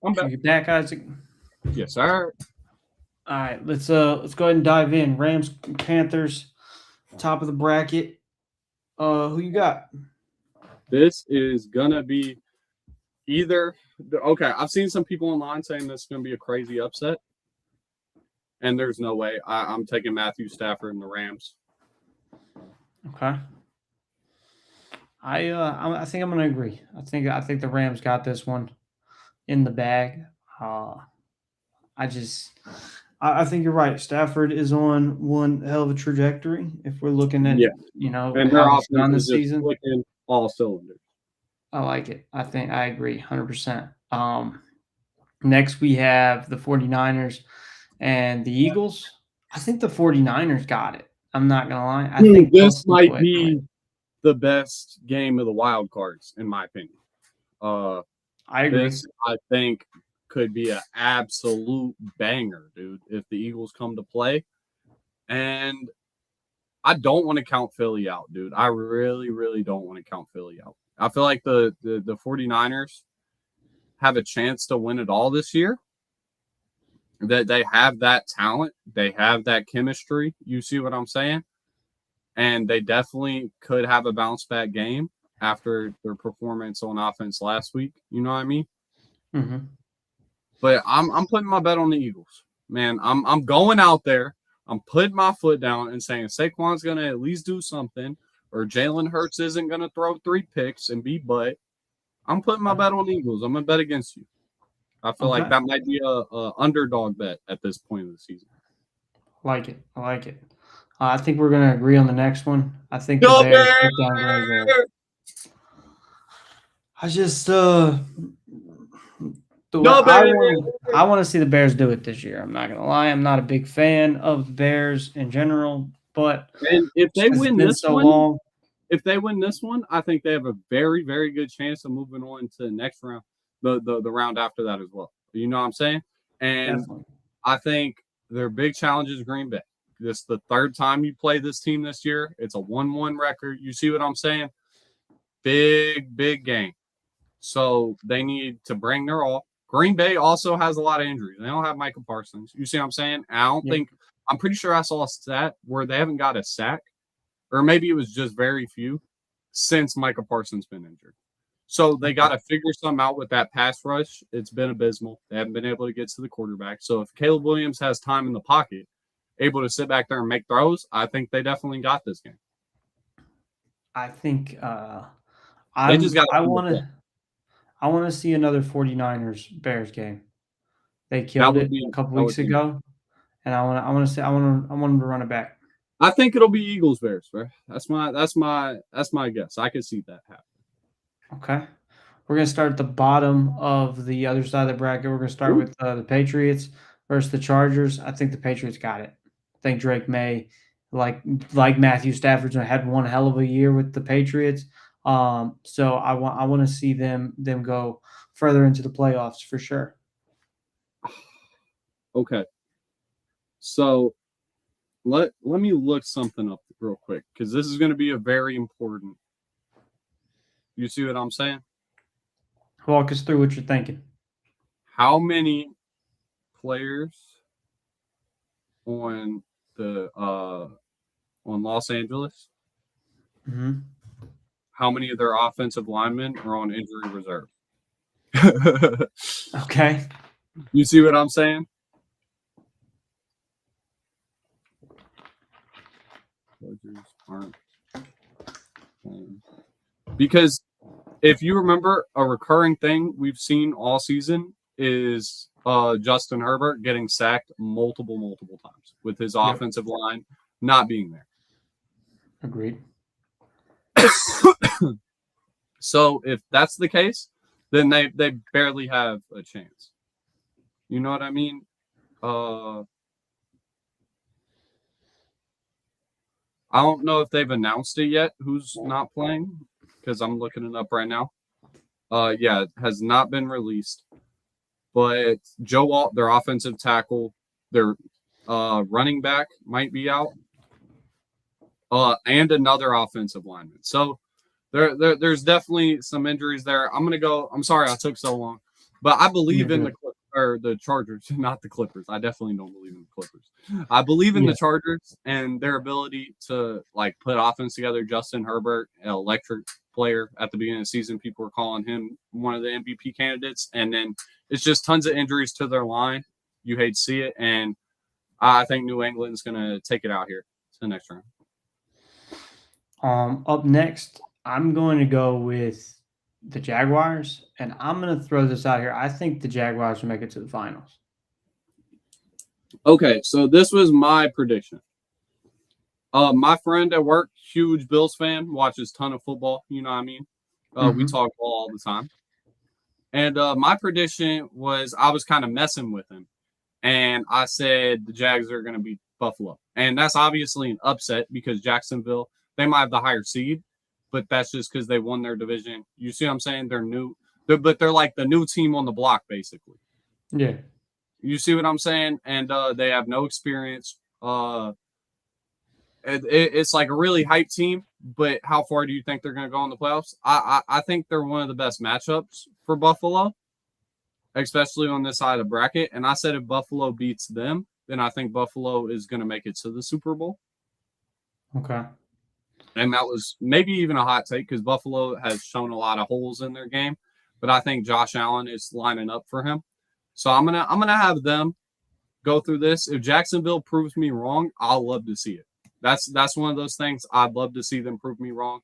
Speaker 2: I'm back.
Speaker 1: You back, Isaac?
Speaker 2: Yes, sir.
Speaker 1: All right, let's go ahead and dive in. Rams, Panthers, top of the bracket. Who you got?
Speaker 2: This is gonna be either okay. I've seen some people online saying this is gonna be a crazy upset, and there's no way. I'm taking Matthew Stafford and the Rams.
Speaker 1: Okay. I think I'm gonna agree. I think the Rams got this one in the bag. I think you're right. Stafford is on one hell of a trajectory. If we're looking at
Speaker 2: and their
Speaker 1: how he's done
Speaker 2: offense
Speaker 1: this
Speaker 2: is just
Speaker 1: season,
Speaker 2: clicking all cylinders.
Speaker 1: I like it. I agree 100%. Next we have the 49ers and the Eagles. I think the 49ers got it. I'm not gonna lie. I think
Speaker 2: this might be the best game of the wild cards, in my opinion.
Speaker 1: I agree.
Speaker 2: This, I think, could be an absolute banger, dude, if the Eagles come to play. And I don't want to count Philly out, dude. I really, really don't want to count Philly out. I feel like the 49ers have a chance to win it all this year. That they have that talent. They have that chemistry. You see what I'm saying? And they definitely could have a bounce back game after their performance on offense last week. You know what I mean?
Speaker 1: Mm-hmm.
Speaker 2: But I'm putting my bet on the Eagles, man. I'm going out there. I'm putting my foot down and saying Saquon's gonna at least do something, or Jalen Hurts isn't gonna throw 3 picks and be butt. I'm putting my bet on the Eagles. I'm gonna bet against you. I feel like that might be a underdog bet at this point of the season.
Speaker 1: I like it. I think we're going to agree on the next one. I think the Bears put down great goal. I just I want to see the Bears do it this year. I'm not going to lie. I'm not a big fan of the Bears in general, but
Speaker 2: if they win this one, I think they have a very, very good chance of moving on to the next round, the round after that as well. You know what I'm saying? And definitely. I think their big challenge is Green Bay. This is the 3rd time you play this team this year. It's a 1-1 record. You see what I'm saying? Big game. So they need to bring their all. Green Bay also has a lot of injuries. They don't have Micah Parsons. You see what I'm saying? I'm pretty sure I saw a stat where they haven't got a sack, or maybe it was just very few, since Micah Parsons been injured. So they got to figure something out with that pass rush. It's been abysmal. They haven't been able to get to the quarterback. So if Caleb Williams has time in the pocket, able to sit back there and make throws, I think they definitely got this game.
Speaker 1: I think I want to see another 49ers Bears game. They killed it a couple weeks ago, and I want them to run it back.
Speaker 2: I think it'll be Eagles Bears, bro. That's my guess. I can see that happen.
Speaker 1: Okay. We're going to start at the bottom of the other side of the bracket. We're going to start with the Patriots versus the Chargers. I think the Patriots got it. I think Drake May, like Matthew Stafford, had one hell of a year with the Patriots. So I want to see them go further into the playoffs for sure.
Speaker 2: Okay. So let me look something up real quick, because this is going to be a very important. You see what I'm saying?
Speaker 1: Walk us through what you're thinking.
Speaker 2: How many players on the on Los Angeles?
Speaker 1: Mm-hmm.
Speaker 2: How many of their offensive linemen are on injury reserve?
Speaker 1: Okay.
Speaker 2: You see what I'm saying? Aren't playing. Because if you remember, a recurring thing we've seen all season is Justin Herbert getting sacked multiple times with his offensive line not being there.
Speaker 1: Agreed.
Speaker 2: So if that's the case, then they barely have a chance. You know what I mean? I don't know if they've announced it yet who's not playing, because I'm looking it up right now. It has not been released. But Joe Alt, their offensive tackle, their running back might be out. And another offensive lineman. So there's definitely some injuries there. I'm sorry I took so long. But I believe in the Chargers, not the Clippers. I definitely don't believe in the Clippers. I believe in the Chargers and their ability to like put offense together. Justin Herbert, an electric player at the beginning of the season. People were calling him one of the MVP candidates. And then it's just tons of injuries to their line. You hate to see it. And I think New England's going to take it out here to the next round.
Speaker 1: Up next, I'm going to go with the Jaguars, and I'm going to throw this out here. I think the Jaguars will make it to the finals.
Speaker 2: Okay, so this was my prediction. My friend at work, huge Bills fan, watches a ton of football. You know what I mean? We talk all the time. And my prediction was I was kind of messing with him. And I said the Jags are going to beat Buffalo. And that's obviously an upset because Jacksonville, they might have the higher seed, but that's just because they won their division. You see what I'm saying? They're new, but they're like the new team on the block, basically.
Speaker 1: Yeah.
Speaker 2: You see what I'm saying? And they have no experience. It's like a really hype team, but how far do you think they're going to go in the playoffs? I think they're one of the best matchups for Buffalo, especially on this side of the bracket. And I said if Buffalo beats them, then I think Buffalo is going to make it to the Super Bowl.
Speaker 1: Okay.
Speaker 2: And that was maybe even a hot take because Buffalo has shown a lot of holes in their game, but I think Josh Allen is lining up for him. So I'm gonna have them go through this. If Jacksonville proves me wrong, I'll love to see it. That's one of those things I'd love to see them prove me wrong.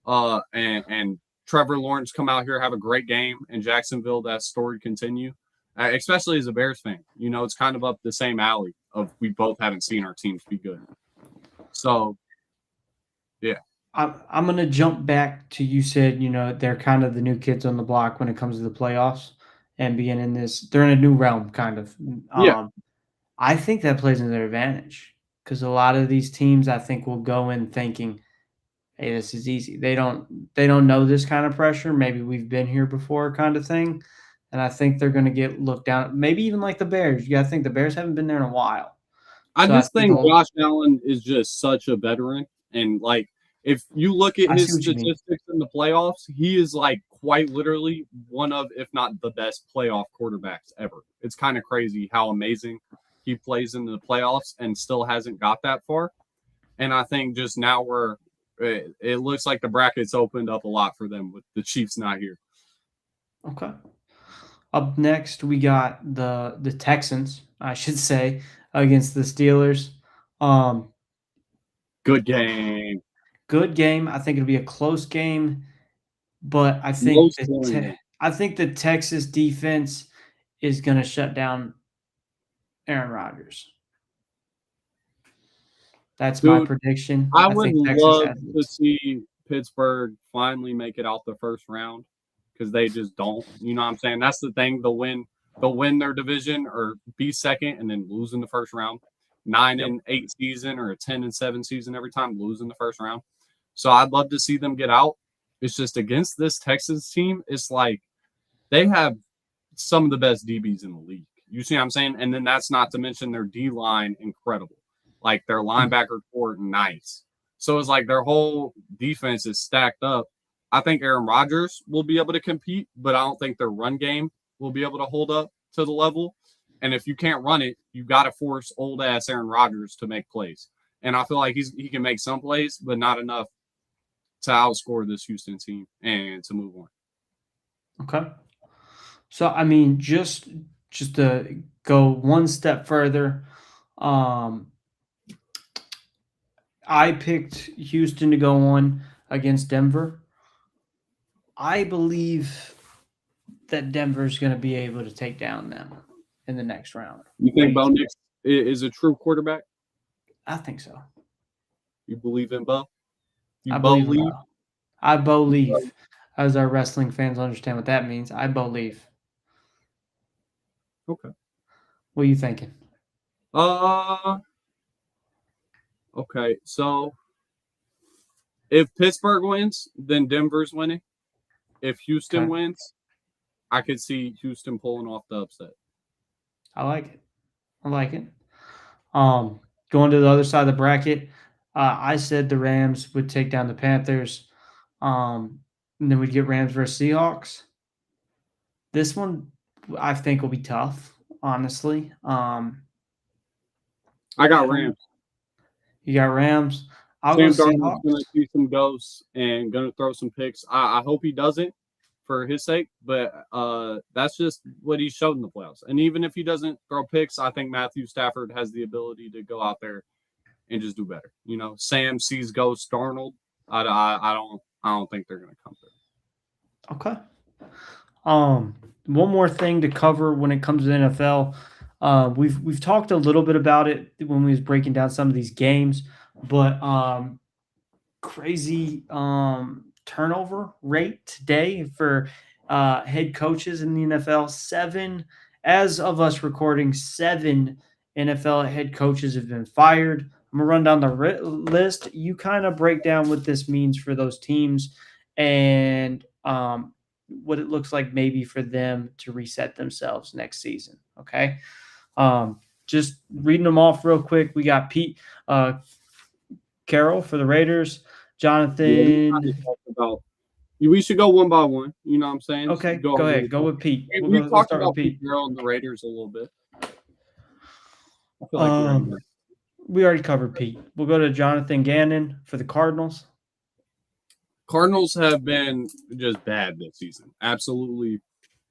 Speaker 2: And Trevor Lawrence come out here, have a great game, and Jacksonville, that story continue. Especially as a Bears fan, you know, it's kind of up the same alley of we both haven't seen our teams be good. So, yeah.
Speaker 1: I'm going to jump back to you said, you know, they're kind of the new kids on the block when it comes to the playoffs and being in this. They're in a new realm, kind of.
Speaker 2: Yeah.
Speaker 1: I think that plays in their advantage because a lot of these teams, I think, will go in thinking, hey, this is easy. They don't know this kind of pressure. Maybe we've been here before kind of thing. And I think they're going to get looked down. Maybe even like the Bears. You got to think the Bears haven't been there in a while.
Speaker 2: I just think Josh Allen is just such a veteran. And, like, if you look at his statistics in the playoffs, he is, like, quite literally one of, if not the best playoff quarterbacks ever. It's kind of crazy how amazing he plays in the playoffs and still hasn't got that far. And I think just now it looks like the bracket's opened up a lot for them with the Chiefs not here.
Speaker 1: Okay. Up next, we got the Texans, I should say, against the Steelers.
Speaker 2: Good game.
Speaker 1: Good game. I think it'll be a close game, but I think the Texas defense is going to shut down Aaron Rodgers. That's my prediction.
Speaker 2: I would love to see Pittsburgh finally make it out the first round because they just don't. You know what I'm saying? That's the thing. They'll win their division or be second and then lose in the first round. 9-8 season or a 10-7 season every time, lose in the first round. So I'd love to see them get out. It's just against this Texas team, it's like they have some of the best DBs in the league. You see what I'm saying? And then that's not to mention their D-line, incredible. Like their linebacker core, nice. So it's like their whole defense is stacked up. I think Aaron Rodgers will be able to compete, but I don't think their run game will be able to hold up to the level. And if you can't run it, you got to force old-ass Aaron Rodgers to make plays. And I feel like he can make some plays, but not enough to outscore this Houston team and to move on.
Speaker 1: Okay. So, I mean, just to go one step further, I picked Houston to go on against Denver. I believe that Denver's going to be able to take down them in the next round.
Speaker 2: You think Bo Nix is a true quarterback?
Speaker 1: I think so.
Speaker 2: You believe in Bo?
Speaker 1: I believe. I believe. As our wrestling fans understand what that means, I believe.
Speaker 2: Okay.
Speaker 1: What are you thinking?
Speaker 2: Okay, so if Pittsburgh wins, then Denver's winning. If Houston wins, I could see Houston pulling off the upset.
Speaker 1: I like it. Going to the other side of the bracket, I said the Rams would take down the Panthers. And then we'd get Rams versus Seahawks. This one, I think will be tough, honestly.
Speaker 2: I got Rams.
Speaker 1: You got Rams. I'll
Speaker 2: Sam
Speaker 1: go
Speaker 2: Darnold's
Speaker 1: Seahawks.
Speaker 2: going to see some ghosts and going to throw some picks. I hope he doesn't for his sake, but that's just what he showed in the playoffs. And even if he doesn't throw picks, I think Matthew Stafford has the ability to go out there and just do better. You know, Sam sees ghosts. Darnold, I don't think they're going to come through.
Speaker 1: Okay. One more thing to cover when it comes to the NFL. We've talked a little bit about it when we was breaking down some of these games, but crazy turnover rate today for head coaches in the NFL. 7, as of us recording, 7 NFL head coaches have been fired. I'm gonna run down the list. You kind of break down what this means for those teams and what it looks like maybe for them to reset themselves next season. Okay. Just reading them off real quick. We got Pete Carroll for the Raiders. Jonathan.
Speaker 2: Yeah, we should go one by one. You know what I'm saying?
Speaker 1: Okay, go ahead. Go with Pete.
Speaker 2: We'll talked about Pete Carroll and the Raiders a little bit.
Speaker 1: I feel like we already covered Pete. We'll go to Jonathan Gannon for the Cardinals.
Speaker 2: Cardinals have been just bad this season. Absolutely.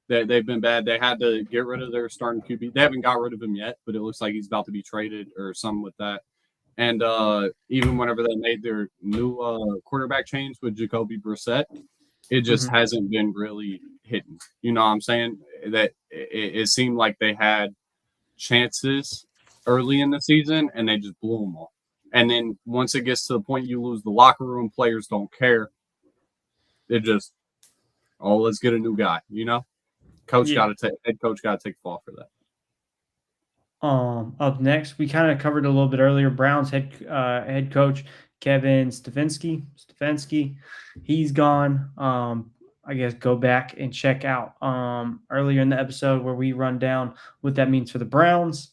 Speaker 2: They've been bad. They had to get rid of their starting QB. They haven't got rid of him yet, but it looks like he's about to be traded or something with that. And even whenever they made their new quarterback change with Jacoby Brissett, it just hasn't been really hitting. You know what I'm saying? That it seemed like they had chances early in the season, and they just blew them all. And then once it gets to the point you lose the locker room, players don't care. It just, let's get a new guy. You know, head coach got to take the fall for that.
Speaker 1: Up next, we kind of covered a little bit earlier. Browns head coach Kevin Stefanski, he's gone. I guess go back and check out earlier in the episode where we run down what that means for the Browns.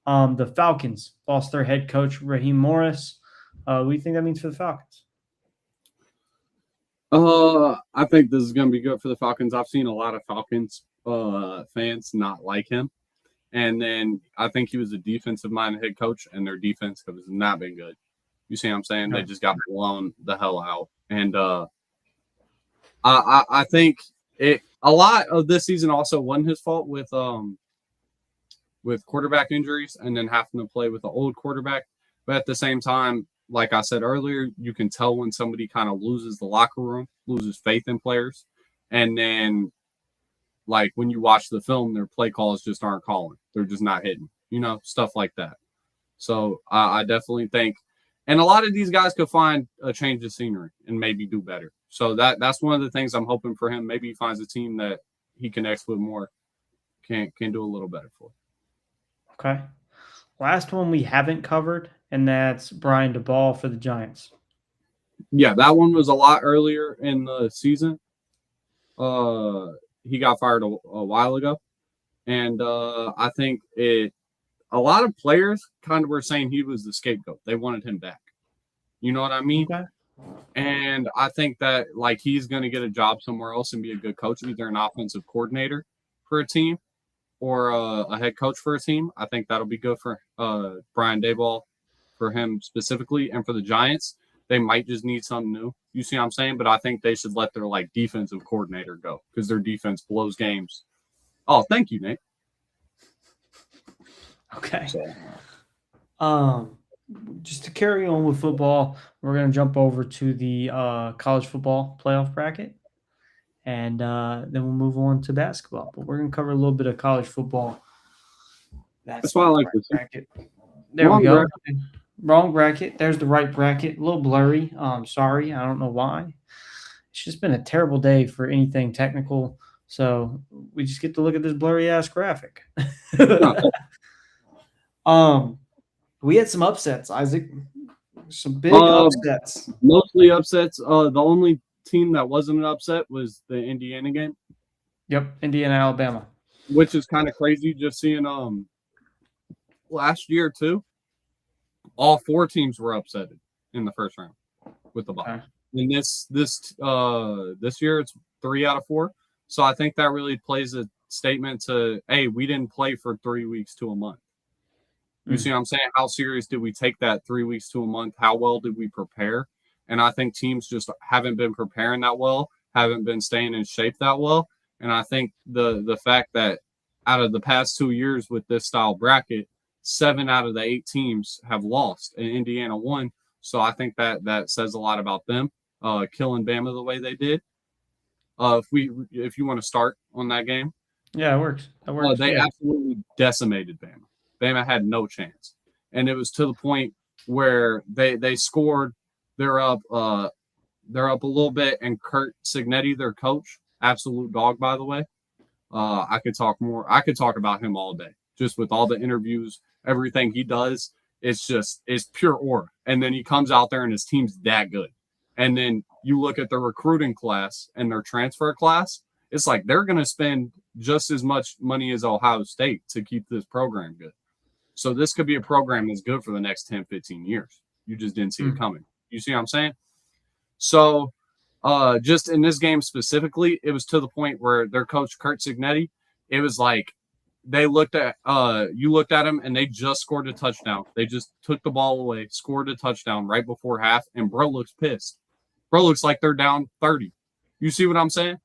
Speaker 1: The Falcons lost their head coach Raheem Morris. What do you think that means for the Falcons?
Speaker 2: I think this is going to be good for the Falcons. I've seen a lot of Falcons fans not like him. And then I think he was a defensive-minded head coach, and their defense has not been good. You see what I'm saying? They just got blown the hell out. And I think a lot of this season also wasn't his fault with quarterback injuries and then having to play with the old quarterback. But at the same time, like I said earlier, you can tell when somebody kind of loses the locker room, loses faith in players, and then like when you watch the film, their play calls just aren't calling. They're just not hitting, you know, stuff like that. So I definitely think, and a lot of these guys could find a change of scenery and maybe do better. So that's one of the things I'm hoping for him. Maybe he finds a team that he connects with more, can do a little better for.
Speaker 1: Okay. Last one we haven't covered, and that's Brian DeBall for the Giants.
Speaker 2: Yeah, that one was a lot earlier in the season. He got fired a while ago. And I think a lot of players kind of were saying he was the scapegoat. They wanted him back. You know what I mean? Okay. And I think that like he's going to get a job somewhere else and be a good coach, either an offensive coordinator for a team or a head coach for a team. I think that'll be good for Brian Daboll, for him specifically, and for the Giants. They might just need something new. You see what I'm saying? But I think they should let their like defensive coordinator go because their defense blows games. Oh, thank you, Nate.
Speaker 1: Okay. Just to carry on with football, we're going to jump over to the college football playoff bracket, and then we'll move on to basketball. But we're going to cover a little bit of college football.
Speaker 2: That's why I like this
Speaker 1: bracket. There we go. Wrong bracket. There's the right bracket. A little blurry. Sorry. I don't know why. It's just been a terrible day for anything technical. So we just get to look at this blurry ass graphic. We had some upsets, Isaac. Some big upsets.
Speaker 2: Mostly upsets. The only team that wasn't an upset was the Indiana game.
Speaker 1: Yep, Indiana, Alabama.
Speaker 2: Which is kind of crazy just seeing last year too. All 4 teams were upsetted in the first round with the bye. Okay. And this year it's 3 out of 4. So I think that really plays a statement to, hey, we didn't play for 3 weeks to a month. You see what I'm saying? How serious did we take that 3 weeks to a month? How well did we prepare? And I think teams just haven't been preparing that well, haven't been staying in shape that well. And I think the fact that out of the past 2 years with this style bracket, 7 out of the 8 teams have lost, and Indiana won. So I think that says a lot about them killing Bama the way they did. If you want to start on that game,
Speaker 1: yeah, it works. That works.
Speaker 2: They absolutely decimated Bama. Bama had no chance, and it was to the point where they scored. They're up a little bit, and Kurt Signetti, their coach, absolute dog, by the way. I could talk more. I could talk about him all day, just with all the interviews, everything he does. It's pure aura. And then he comes out there and his team's that good. And then you look at the recruiting class and their transfer class, it's like they're going to spend just as much money as Ohio State to keep this program good. So this could be a program that's good for the next 10, 15 years. You just didn't see it coming. You see what I'm saying? So just in this game specifically, it was to the point where their coach, Kurt Signetti, it was like you looked at him and they just scored a touchdown. They just took the ball away, scored a touchdown right before half, and bro looks pissed. Bro looks like they're down 30. You see what I'm saying?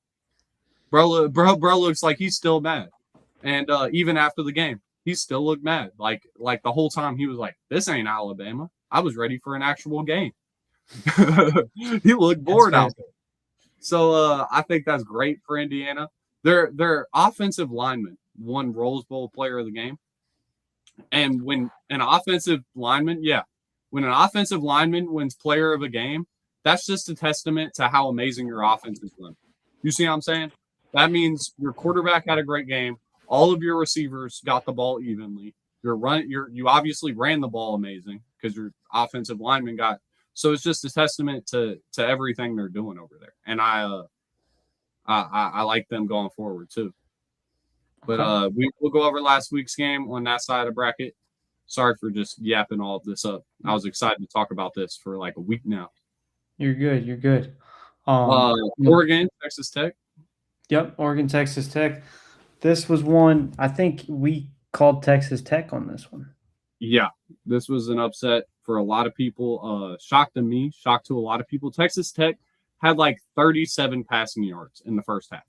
Speaker 2: Bro looks like he's still mad. And even after the game, he still looked mad. Like the whole time he was like, this ain't Alabama. I was ready for an actual game. He looked bored out there. So I think that's great for Indiana. Their offensive lineman won Rose Bowl player of the game. And when an offensive lineman wins player of a game, that's just a testament to how amazing your offense is run. You see what I'm saying? That means your quarterback had a great game. All of your receivers got the ball evenly. You obviously ran the ball amazing because your offensive lineman got. So it's just a testament to everything they're doing over there. And I like them going forward too. But we'll go over last week's game on that side of the bracket. Sorry for just yapping all of this up. I was excited to talk about this for like a week now.
Speaker 1: You're good.
Speaker 2: Oregon, Texas Tech.
Speaker 1: Yep, Oregon, Texas Tech. This was one, I think we called Texas Tech on this one.
Speaker 2: Yeah, this was an upset for a lot of people. Shocked to me, shocked to a lot of people. Texas Tech had like 37 passing yards in the first half.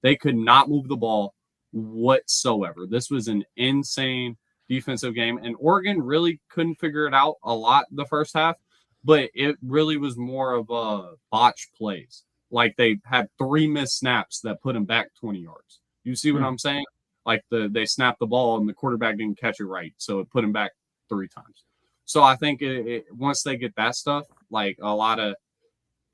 Speaker 2: They could not move the ball whatsoever. This was an insane defensive game, and Oregon really couldn't figure it out a lot the first half, but it really was more of a botch plays. Like they had 3 missed snaps that put them back 20 yards. You see what I'm saying? Like they snapped the ball and the quarterback didn't catch it right, so it put him back 3 times. So I think once they get that stuff, like a lot of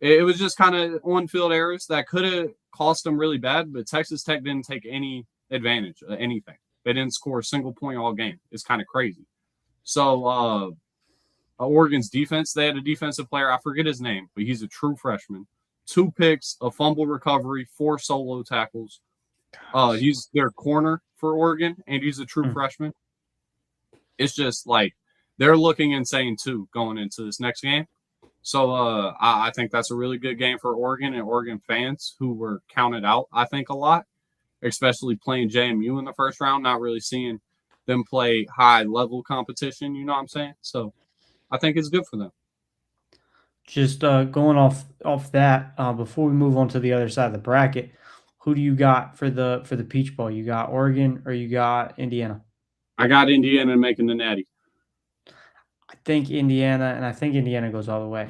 Speaker 2: it was just kind of on-field errors that could have cost them really bad, but Texas Tech didn't take any advantage of anything. They didn't score a single point all game. It's kind of crazy. So Oregon's defense, they had a defensive player, I forget his name, but he's a true freshman. 2 picks, a fumble recovery, 4 solo tackles. He's their corner for Oregon, and he's a true freshman. It's just like they're looking insane too going into this next game. So I think that's a really good game for Oregon and Oregon fans who were counted out, I think, a lot, especially playing JMU in the first round, not really seeing them play high-level competition, you know what I'm saying? So I think it's good for them.
Speaker 1: Just going off that, before we move on to the other side of the bracket, who do you got for the Peach Bowl? You got Oregon or you got Indiana?
Speaker 2: I got Indiana making the Natty.
Speaker 1: I think Indiana goes all the way.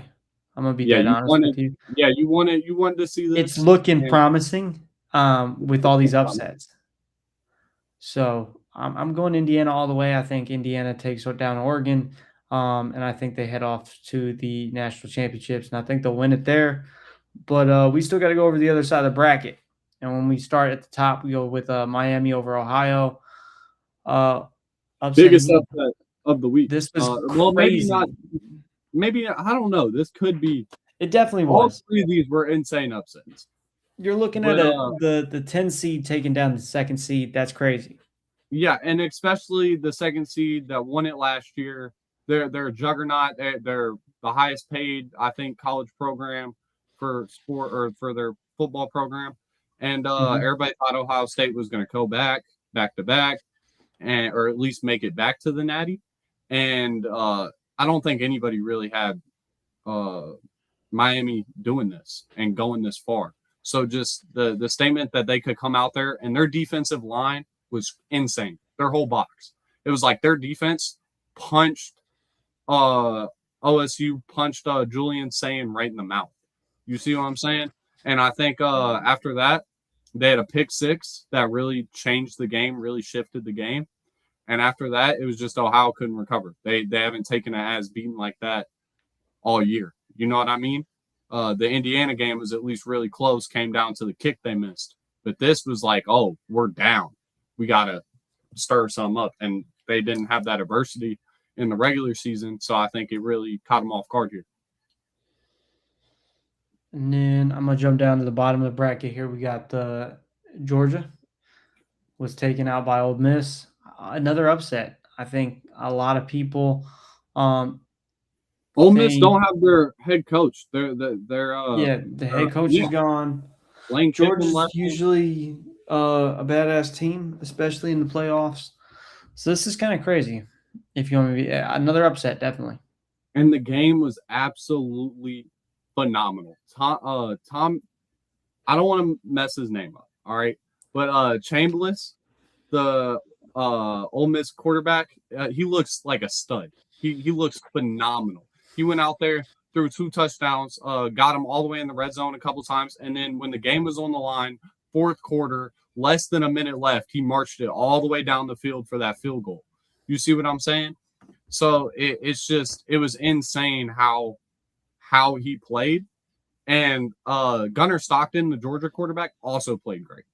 Speaker 1: I'm gonna be dead honest with you.
Speaker 2: Yeah, you wanted to see this.
Speaker 1: It's looking promising with all these upsets. So I'm going Indiana all the way. I think Indiana takes down Oregon, and I think they head off to the national championships, and I think they'll win it there. But we still got to go over the other side of the bracket. And when we start at the top, we go with Miami over Ohio.
Speaker 2: Biggest upset of the week.
Speaker 1: This was
Speaker 2: crazy. Maybe I don't know. This could be.
Speaker 1: It definitely was.
Speaker 2: All 3 of these were insane upsets.
Speaker 1: You're looking at the 10 seed taking down the 2nd seed. That's crazy.
Speaker 2: Yeah, and especially the 2nd seed that won it last year. They're a juggernaut. They're the highest paid, I think, college program for sport or for their football program. and
Speaker 1: Mhm.
Speaker 2: everybody thought Ohio State was going to go back to back, and or at least make it back to the Natty. And I don't think anybody really had Miami doing this and going this far. So just the statement that they could come out there and their defensive line was insane. Their whole box. It was like their defense punched uh OSU punched Julian Sayin right in the mouth. You see what I'm saying? And I think after that, they had a pick six that really changed the game, really shifted the game. And after that, it was just Ohio couldn't recover. They haven't taken an ass beating like that all year. You know what I mean? The Indiana game was at least really close, came down to the kick they missed. But this was like, oh, we're down. We got to stir some up. And they didn't have that adversity in the regular season. So I think it really caught them off guard here.
Speaker 1: And then I'm gonna jump down to the bottom of the bracket here. We got the Georgia was taken out by Ole Miss. Another upset. I think a lot of people
Speaker 2: Ole Miss
Speaker 1: think,
Speaker 2: don't have their head coach. They're
Speaker 1: yeah, the head coach is gone.
Speaker 2: Lane Kiffin
Speaker 1: Georgia's
Speaker 2: left.
Speaker 1: usually a badass team, especially in the playoffs. So this is kind of crazy. If you want to be another upset, definitely.
Speaker 2: And the game was absolutely phenomenal. Tom, I don't want to mess his name up, all right? But Chambliss, the Ole Miss quarterback, he looks like a stud. He looks phenomenal. He went out there, threw 2 touchdowns, got him all the way in the red zone a couple times, and then when the game was on the line, fourth quarter, less than a minute left, he marched it all the way down the field for that field goal. You see what I'm saying? So it was insane how he played. And Gunnar Stockton, the Georgia quarterback, also played great.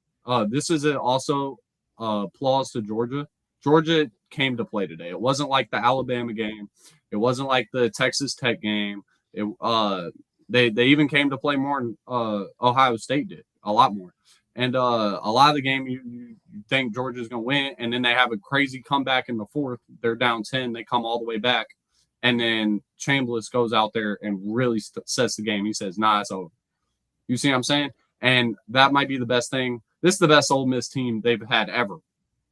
Speaker 2: This is also applause to Georgia. Georgia came to play today. It wasn't like the Alabama game. It wasn't like the Texas Tech game. They even came to play more than Ohio State did, a lot more. And a lot of the game you think Georgia's going to win, and then they have a crazy comeback in the fourth. They're down 10. They come all the way back. And then Chambliss goes out there and really sets the game. He says, nah, it's over. You see what I'm saying? And that might be the best thing. This is the best Ole Miss team they've had ever.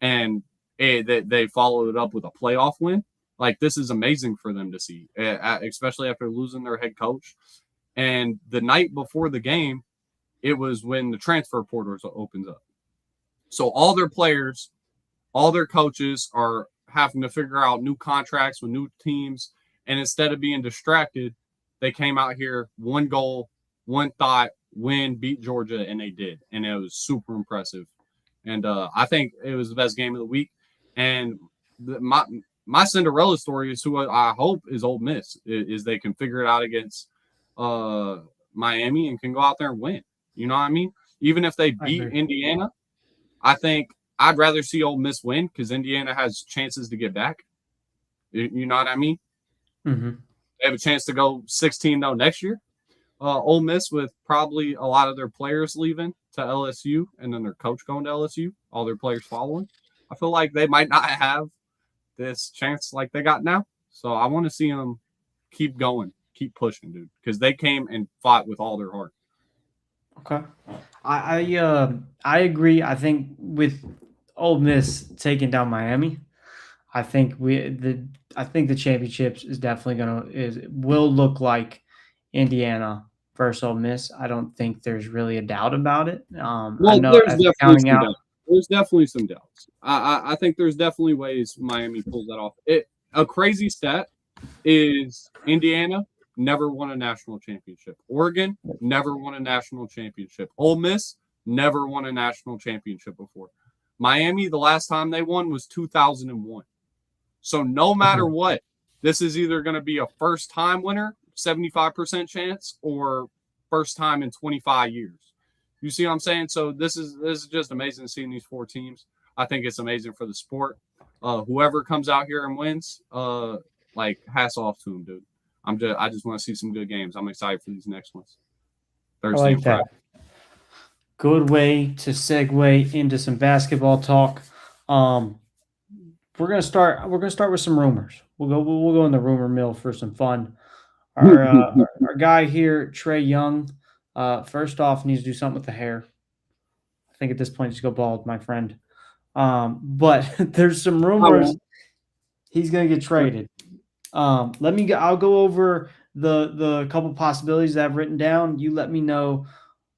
Speaker 2: And they followed it up with a playoff win. Like, this is amazing for them to see, especially after losing their head coach. And the night before the game, it was when the transfer portal opens up. So all their players, all their coaches are having to figure out new contracts with new teams. And instead of being distracted, they came out here, one goal, one thought, win, beat Georgia, and they did. And it was super impressive. And I think it was the best game of the week. And my Cinderella story is who I hope is Ole Miss, is they can figure it out against Miami and can go out there and win. You know what I mean? Even if they beat Indiana, I think I'd rather see Ole Miss win because Indiana has chances to get back. You know what I mean?
Speaker 1: Mm-hmm.
Speaker 2: They have a chance to go 16-0 next year. Ole Miss, with probably a lot of their players leaving to LSU and then their coach going to LSU, all their players following, I feel like they might not have this chance like they got now. So I want to see them keep going, keep pushing, dude, because they came and fought with all their heart.
Speaker 1: Okay, I agree. I think with Ole Miss taking down Miami, I think the championships is definitely will look like Indiana versus Ole Miss. I don't think there's really a doubt about it.
Speaker 2: Well, there's definitely some doubts. I think there's definitely ways Miami pulls that off. A crazy stat is Indiana never won a national championship. Oregon never won a national championship. Ole Miss never won a national championship before. Miami, the last time they won was 2001. So no matter what, this is either going to be a first-time winner, 75% chance, or first time in 25 years. You see what I'm saying? So this is just amazing seeing these 4 teams. I think it's amazing for the sport. Whoever comes out here and wins, hats off to them, dude. I just want to see some good games. I'm excited for these next ones.
Speaker 1: Thursday and Friday. Good way to segue into some basketball talk. We're gonna start with some rumors. We'll go in the rumor mill for some fun. Our guy here, Trae Young, first off, needs to do something with the hair. think at this point, just go bald, my friend. But there's some
Speaker 2: I
Speaker 1: rumors
Speaker 2: won't.
Speaker 1: he's going to get traded. I'll go over the couple possibilities that I've written down. You let me know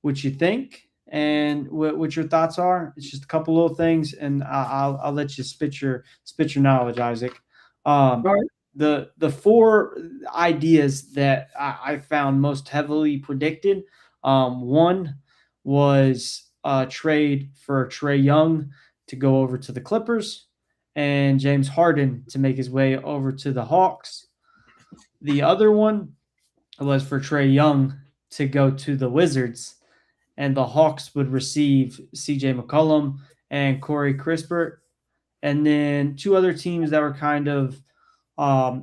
Speaker 1: what you think and what your thoughts are. It's just a couple little things, and I'll let you spit your knowledge, Isaac.
Speaker 2: All right.
Speaker 1: The four ideas that I found most heavily predicted. One was a trade for Trae Young to go over to the Clippers and James Harden to make his way over to the Hawks. The other one was for Trae Young to go to the Wizards, and the Hawks would receive CJ McCollum and Corey Kispert. And then two other teams that were kind of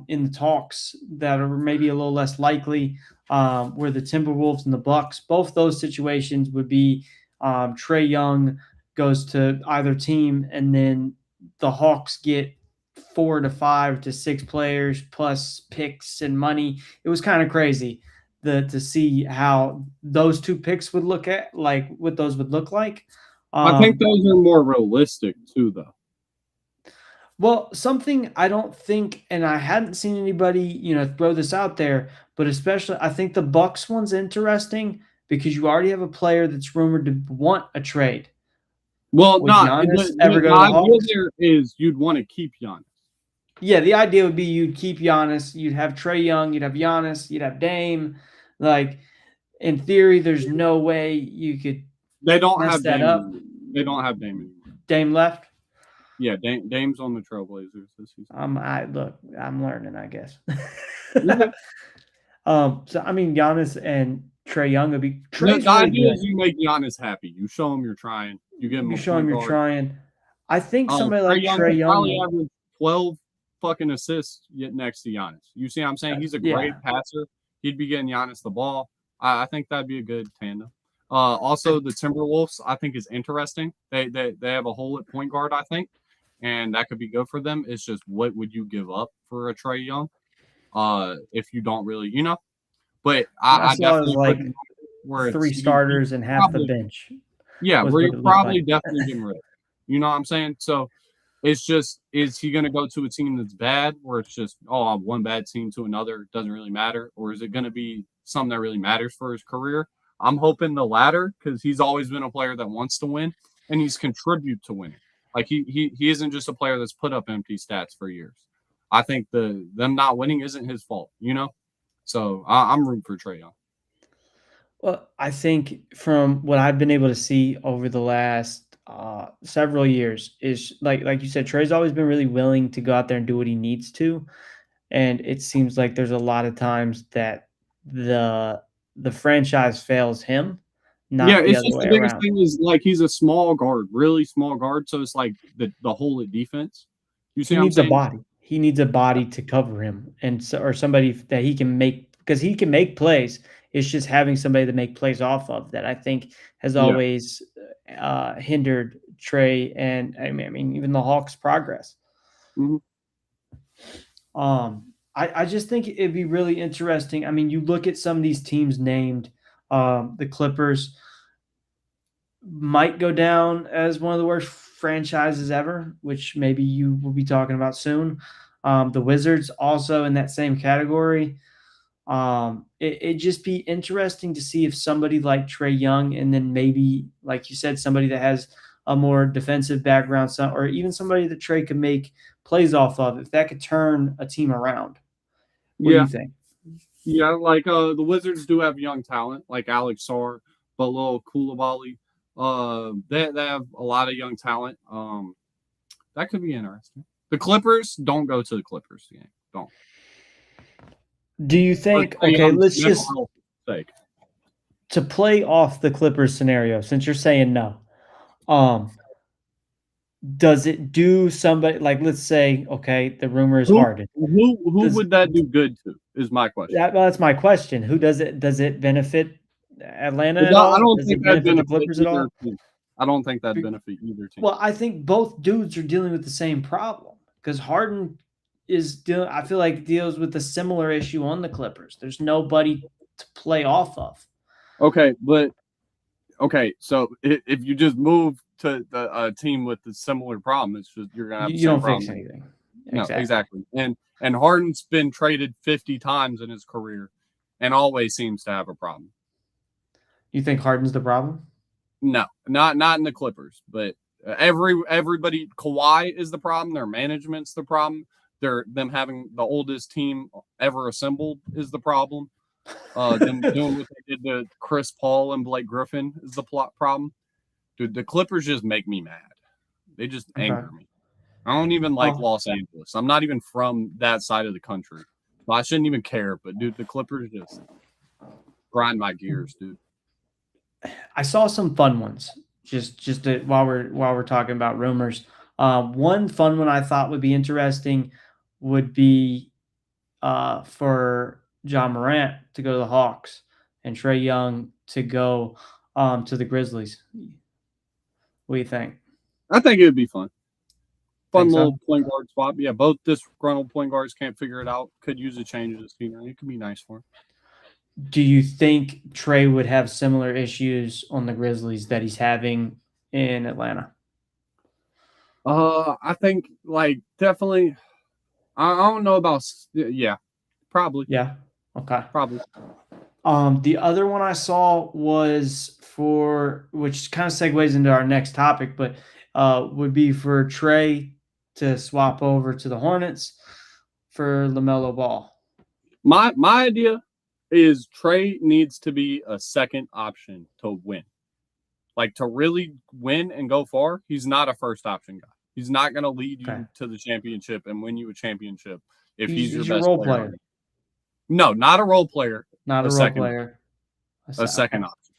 Speaker 1: in the talks that are maybe a little less likely were the Timberwolves and the Bucks. Both those situations would be Trae Young goes to either team, and then the Hawks get 4 to 5 to 6 players plus picks and money. It was kind of crazy to see how those two picks would look at, like what those would look like.
Speaker 2: I think those are more realistic too, though.
Speaker 1: Well, something I don't think, and I hadn't seen anybody, throw this out there, but especially I think the Bucks one's interesting because you already have a player that's rumored to want a trade.
Speaker 2: Well,
Speaker 1: Would Giannis ever go to the
Speaker 2: idea
Speaker 1: Hawks?
Speaker 2: there is you'd want to keep Giannis.
Speaker 1: Yeah, the idea would be you'd keep Giannis, you'd have Trae Young, you'd have Giannis, you'd have Dame. Like, in theory, there's no way you could
Speaker 2: They don't
Speaker 1: mess
Speaker 2: have
Speaker 1: that
Speaker 2: Dame
Speaker 1: up.
Speaker 2: anymore. They don't have Dame anymore.
Speaker 1: Dame left.
Speaker 2: Yeah, Dame's on the Trailblazers this season.
Speaker 1: I'm learning, I guess. So I mean, Giannis and Trae Young would be.
Speaker 2: The
Speaker 1: Trae's
Speaker 2: idea
Speaker 1: really
Speaker 2: is you make Giannis happy. You show him you're trying. You give him.
Speaker 1: You
Speaker 2: a
Speaker 1: show him
Speaker 2: point
Speaker 1: you're
Speaker 2: guard.
Speaker 1: trying. I think somebody like Trae
Speaker 2: could
Speaker 1: Young.
Speaker 2: probably average 12 fucking assists yet next to Giannis. You see what I'm saying? He's a great passer. He'd be getting Giannis the ball. I think that'd be a good tandem. Also, the Timberwolves, I think, is interesting. They have a hole at point guard, I think, and that could be good for them. It's just what would you give up for a Trae Young if you don't really, But I definitely
Speaker 1: like
Speaker 2: where
Speaker 1: 3 starters and half the bench.
Speaker 2: Yeah, where you're probably definitely getting rid of. You know what I'm saying? So it's just, is he going to go to a team that's bad where it's just, one bad team to another, doesn't really matter? Or is it going to be something that really matters for his career? I'm hoping the latter because he's always been a player that wants to win and he's contribute to winning. Like he isn't just a player that's put up empty stats for years. I think them not winning isn't his fault, So I'm rooting for Trae Young.
Speaker 1: Well, I think from what I've been able to see over the last several years is like you said, Trae's always been really willing to go out there and do what he needs to, and it seems like there's a lot of times that the franchise fails him. Not
Speaker 2: it's
Speaker 1: the
Speaker 2: just
Speaker 1: other
Speaker 2: the
Speaker 1: way
Speaker 2: biggest
Speaker 1: around.
Speaker 2: thing is like he's a small guard, really small guard. So it's like the hole at defense. You see,
Speaker 1: He needs a body. He needs a body to cover him, or somebody that he can make, because he can make plays. It's just having somebody to make plays off of that I think has always hindered Trae and I mean even the Hawks' progress.
Speaker 2: Mm-hmm.
Speaker 1: I just think it'd be really interesting. I mean, you look at some of these teams named, the Clippers might go down as one of the worst franchises ever, which maybe you will be talking about soon. The Wizards also in that same category. It'd just be interesting to see if somebody like Trae Young, and then maybe, like you said, somebody that has a more defensive background, or even somebody that Trae could make plays off of, if that could turn a team around. What do you think?
Speaker 2: Yeah, like the Wizards do have young talent, like Alex Sarr, Bilal Coulibaly. They have a lot of young talent. That could be interesting. The Clippers, don't go to the Clippers game. Don't.
Speaker 1: Do you think, okay, let's just, to play off the Clippers scenario, since you're saying no, does it do somebody, like, let's say, okay, the rumor is Harden.
Speaker 2: Who would that do good to, is my question.
Speaker 1: That's my question. Who does it benefit Atlanta at all?
Speaker 2: I don't
Speaker 1: Does
Speaker 2: think
Speaker 1: it
Speaker 2: that
Speaker 1: benefit the Clippers at all?
Speaker 2: I don't think that benefit either team.
Speaker 1: Well, I think both dudes are dealing with the same problem because Harden I feel like deals with a similar issue on the Clippers. There's nobody to play off of.
Speaker 2: Okay, but Okay, so if you just move to a team with a similar problem, it's just you're gonna have the
Speaker 1: You
Speaker 2: same
Speaker 1: don't
Speaker 2: problem.
Speaker 1: fix anything.
Speaker 2: No, exactly. And Harden's been traded 50 times in his career, and always seems to have a problem.
Speaker 1: You think Harden's the problem?
Speaker 2: No, not in the Clippers, but everybody. Kawhi is the problem. Their management's the problem. Them having the oldest team ever assembled is the problem. Them doing what they did to Chris Paul and Blake Griffin is the problem. Dude, the Clippers just make me mad. They just anger me. I don't even like Los Angeles. I'm not even from that side of the country. Well, I shouldn't even care, but dude, the Clippers just grind my gears, dude.
Speaker 1: I saw some fun ones while we're talking about rumors. One fun one I thought would be interesting would be for John Morant to go to the Hawks and Trae Young to go to the Grizzlies. What do you think?
Speaker 2: I think it would be fun. Fun little
Speaker 1: so?
Speaker 2: point guard swap. Yeah, both disgruntled point guards can't figure it out. Could use a change of scenery. It could be nice for him.
Speaker 1: Do you think Trae would have similar issues on the Grizzlies that he's having in Atlanta?
Speaker 2: I think definitely. I don't know about. Yeah, probably.
Speaker 1: Yeah. Okay.
Speaker 2: Probably.
Speaker 1: The other one I saw was which kind of segues into our next topic, but would be for Trae to swap over to the Hornets for LaMelo Ball.
Speaker 2: My idea is Trae needs to be a second option to win. Like to really win and go far, he's not a first option guy. He's not going to lead you to the championship and win you a championship if he's your best
Speaker 1: role
Speaker 2: player. No, not a role player.
Speaker 1: Not a role player.
Speaker 2: A second option.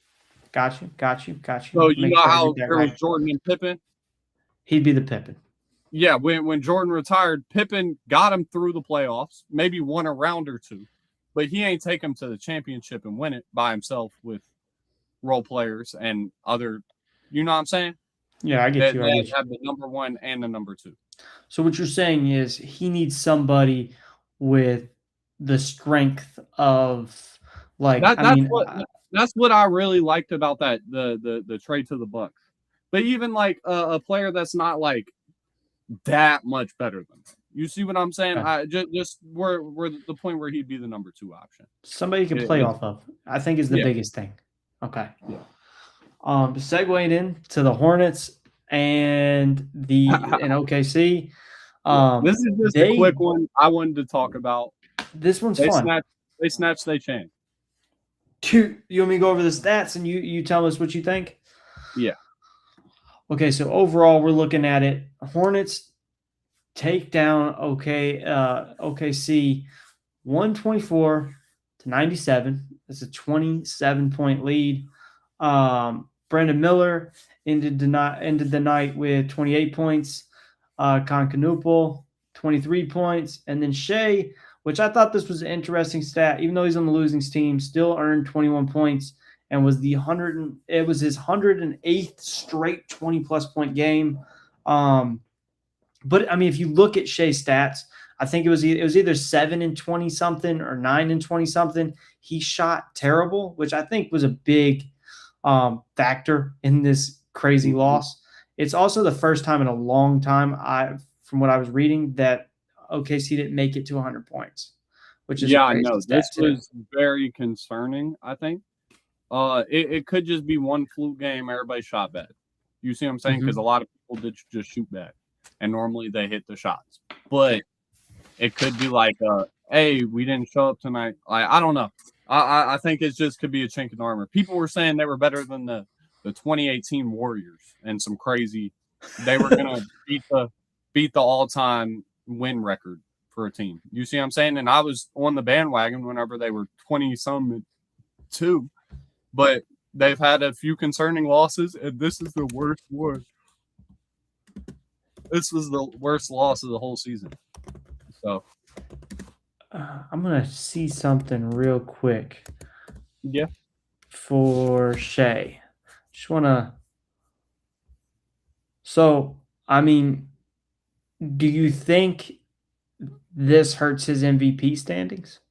Speaker 1: Got you.
Speaker 2: So you know how there was Jordan and Pippen?
Speaker 1: He'd be the Pippen.
Speaker 2: Yeah, when Jordan retired, Pippen got him through the playoffs, maybe won a round or two, but he ain't take him to the championship and win it by himself with role players and other, you know what I'm saying?
Speaker 1: Yeah, I get you.
Speaker 2: They have the number one and the number two.
Speaker 1: So what you're saying is he needs somebody with the strength of
Speaker 2: that's what I really liked about that the trade to the Bucks. But even like a player that's not like that much better than him. You see what I'm saying? I just we're the point where he'd be the number two option.
Speaker 1: Somebody you can play off of, I think, is the biggest thing. Okay.
Speaker 2: Yeah.
Speaker 1: Segueing into the Hornets and OKC.
Speaker 2: This is just a quick one I wanted to talk about.
Speaker 1: This one's fun.
Speaker 2: They snatched their chain.
Speaker 1: You want me to go over the stats and you tell us what you think?
Speaker 2: Yeah.
Speaker 1: Okay, so overall we're looking at it. Hornets take down OKC 124-97. That's a 27-point lead. Brandon Miller ended the night with 28 points. Concanupal, 23 points. And then Shea, which I thought this was an interesting stat, even though he's on the losing team, still earned 21 points and was his 108th straight 20-plus point game. But, I mean, if you look at Shea's stats, I think it was either 7 and 20-something or 9 and 20-something. He shot terrible, which I think was a big factor in this crazy loss. It's also the first time in a long time, from what I was reading, that OKC didn't make it to 100 points, which is
Speaker 2: I know. This was very concerning, I think. It could just be one fluke game. Everybody shot bad. You see what I'm saying? Because a lot of people did just shoot bad, and normally they hit the shots. But it could be like, hey, we didn't show up tonight. I don't know. I think it just could be a chink in armor. People were saying they were better than the 2018 Warriors and some crazy. They were gonna beat the all-time win record for a team. You see what I'm saying? And I was on the bandwagon whenever they were 20-some two, but they've had a few concerning losses, and this is the worst one. This was the worst loss of the whole season. So
Speaker 1: I'm gonna see something real quick.
Speaker 2: Yeah.
Speaker 1: For Shea, just wanna. So, I mean, do you think this hurts his MVP standings?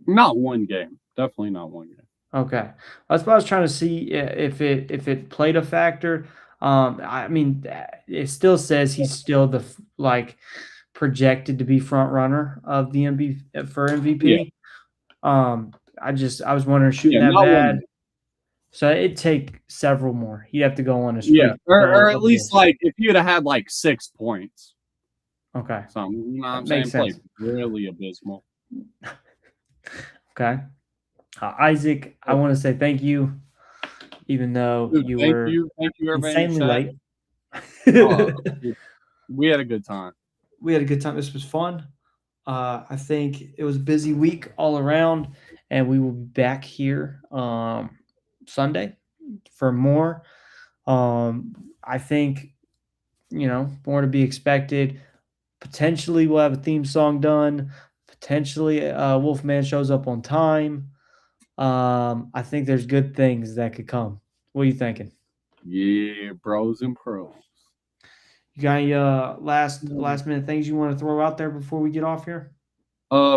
Speaker 2: Not one game. Definitely not one game.
Speaker 1: Okay, that's what I was trying to see if it played a factor. I mean, it still says he's still like projected to be front runner of the
Speaker 2: Yeah,
Speaker 1: MVP. I was wondering shooting
Speaker 2: yeah,
Speaker 1: that
Speaker 2: not
Speaker 1: bad.
Speaker 2: one.
Speaker 1: So it'd take several more. He'd have to go on a
Speaker 2: Yeah,
Speaker 1: streak
Speaker 2: or at
Speaker 1: of
Speaker 2: least
Speaker 1: this.
Speaker 2: like if you'd have had like 6 points,
Speaker 1: Okay,
Speaker 2: something. You know what
Speaker 1: that
Speaker 2: I'm
Speaker 1: makes
Speaker 2: saying?
Speaker 1: sense.
Speaker 2: Played really abysmal.
Speaker 1: Okay, Isaac, I want to say thank you, even though
Speaker 2: Dude,
Speaker 1: you were
Speaker 2: thank you, everybody in the
Speaker 1: insanely
Speaker 2: chat.
Speaker 1: late.
Speaker 2: Dude, we had a good time.
Speaker 1: We had a good time. This was fun. I think it was a busy week all around, and we will be back here Sunday for more. I think more to be expected. Potentially, we'll have a theme song done. Potentially, Wolfman shows up on time. I think there's good things that could come. What are you thinking?
Speaker 2: Yeah, bros and pros.
Speaker 1: You got any last minute things you want to throw out there before we get off here?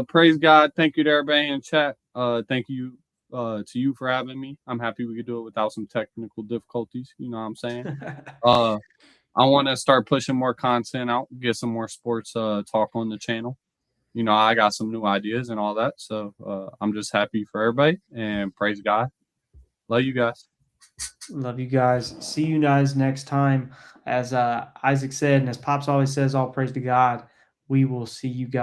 Speaker 2: Praise God. Thank you to everybody in chat. Thank you to you for having me. I'm happy we could do it without some technical difficulties. You know what I'm saying? I want to start pushing more content out, get some more sports talk on the channel. You know, I got some new ideas and all that. So I'm just happy for everybody, and praise God. Love you guys.
Speaker 1: Love you guys. See you guys next time. As Isaac said, and as Pops always says, all praise to God. We will see you guys.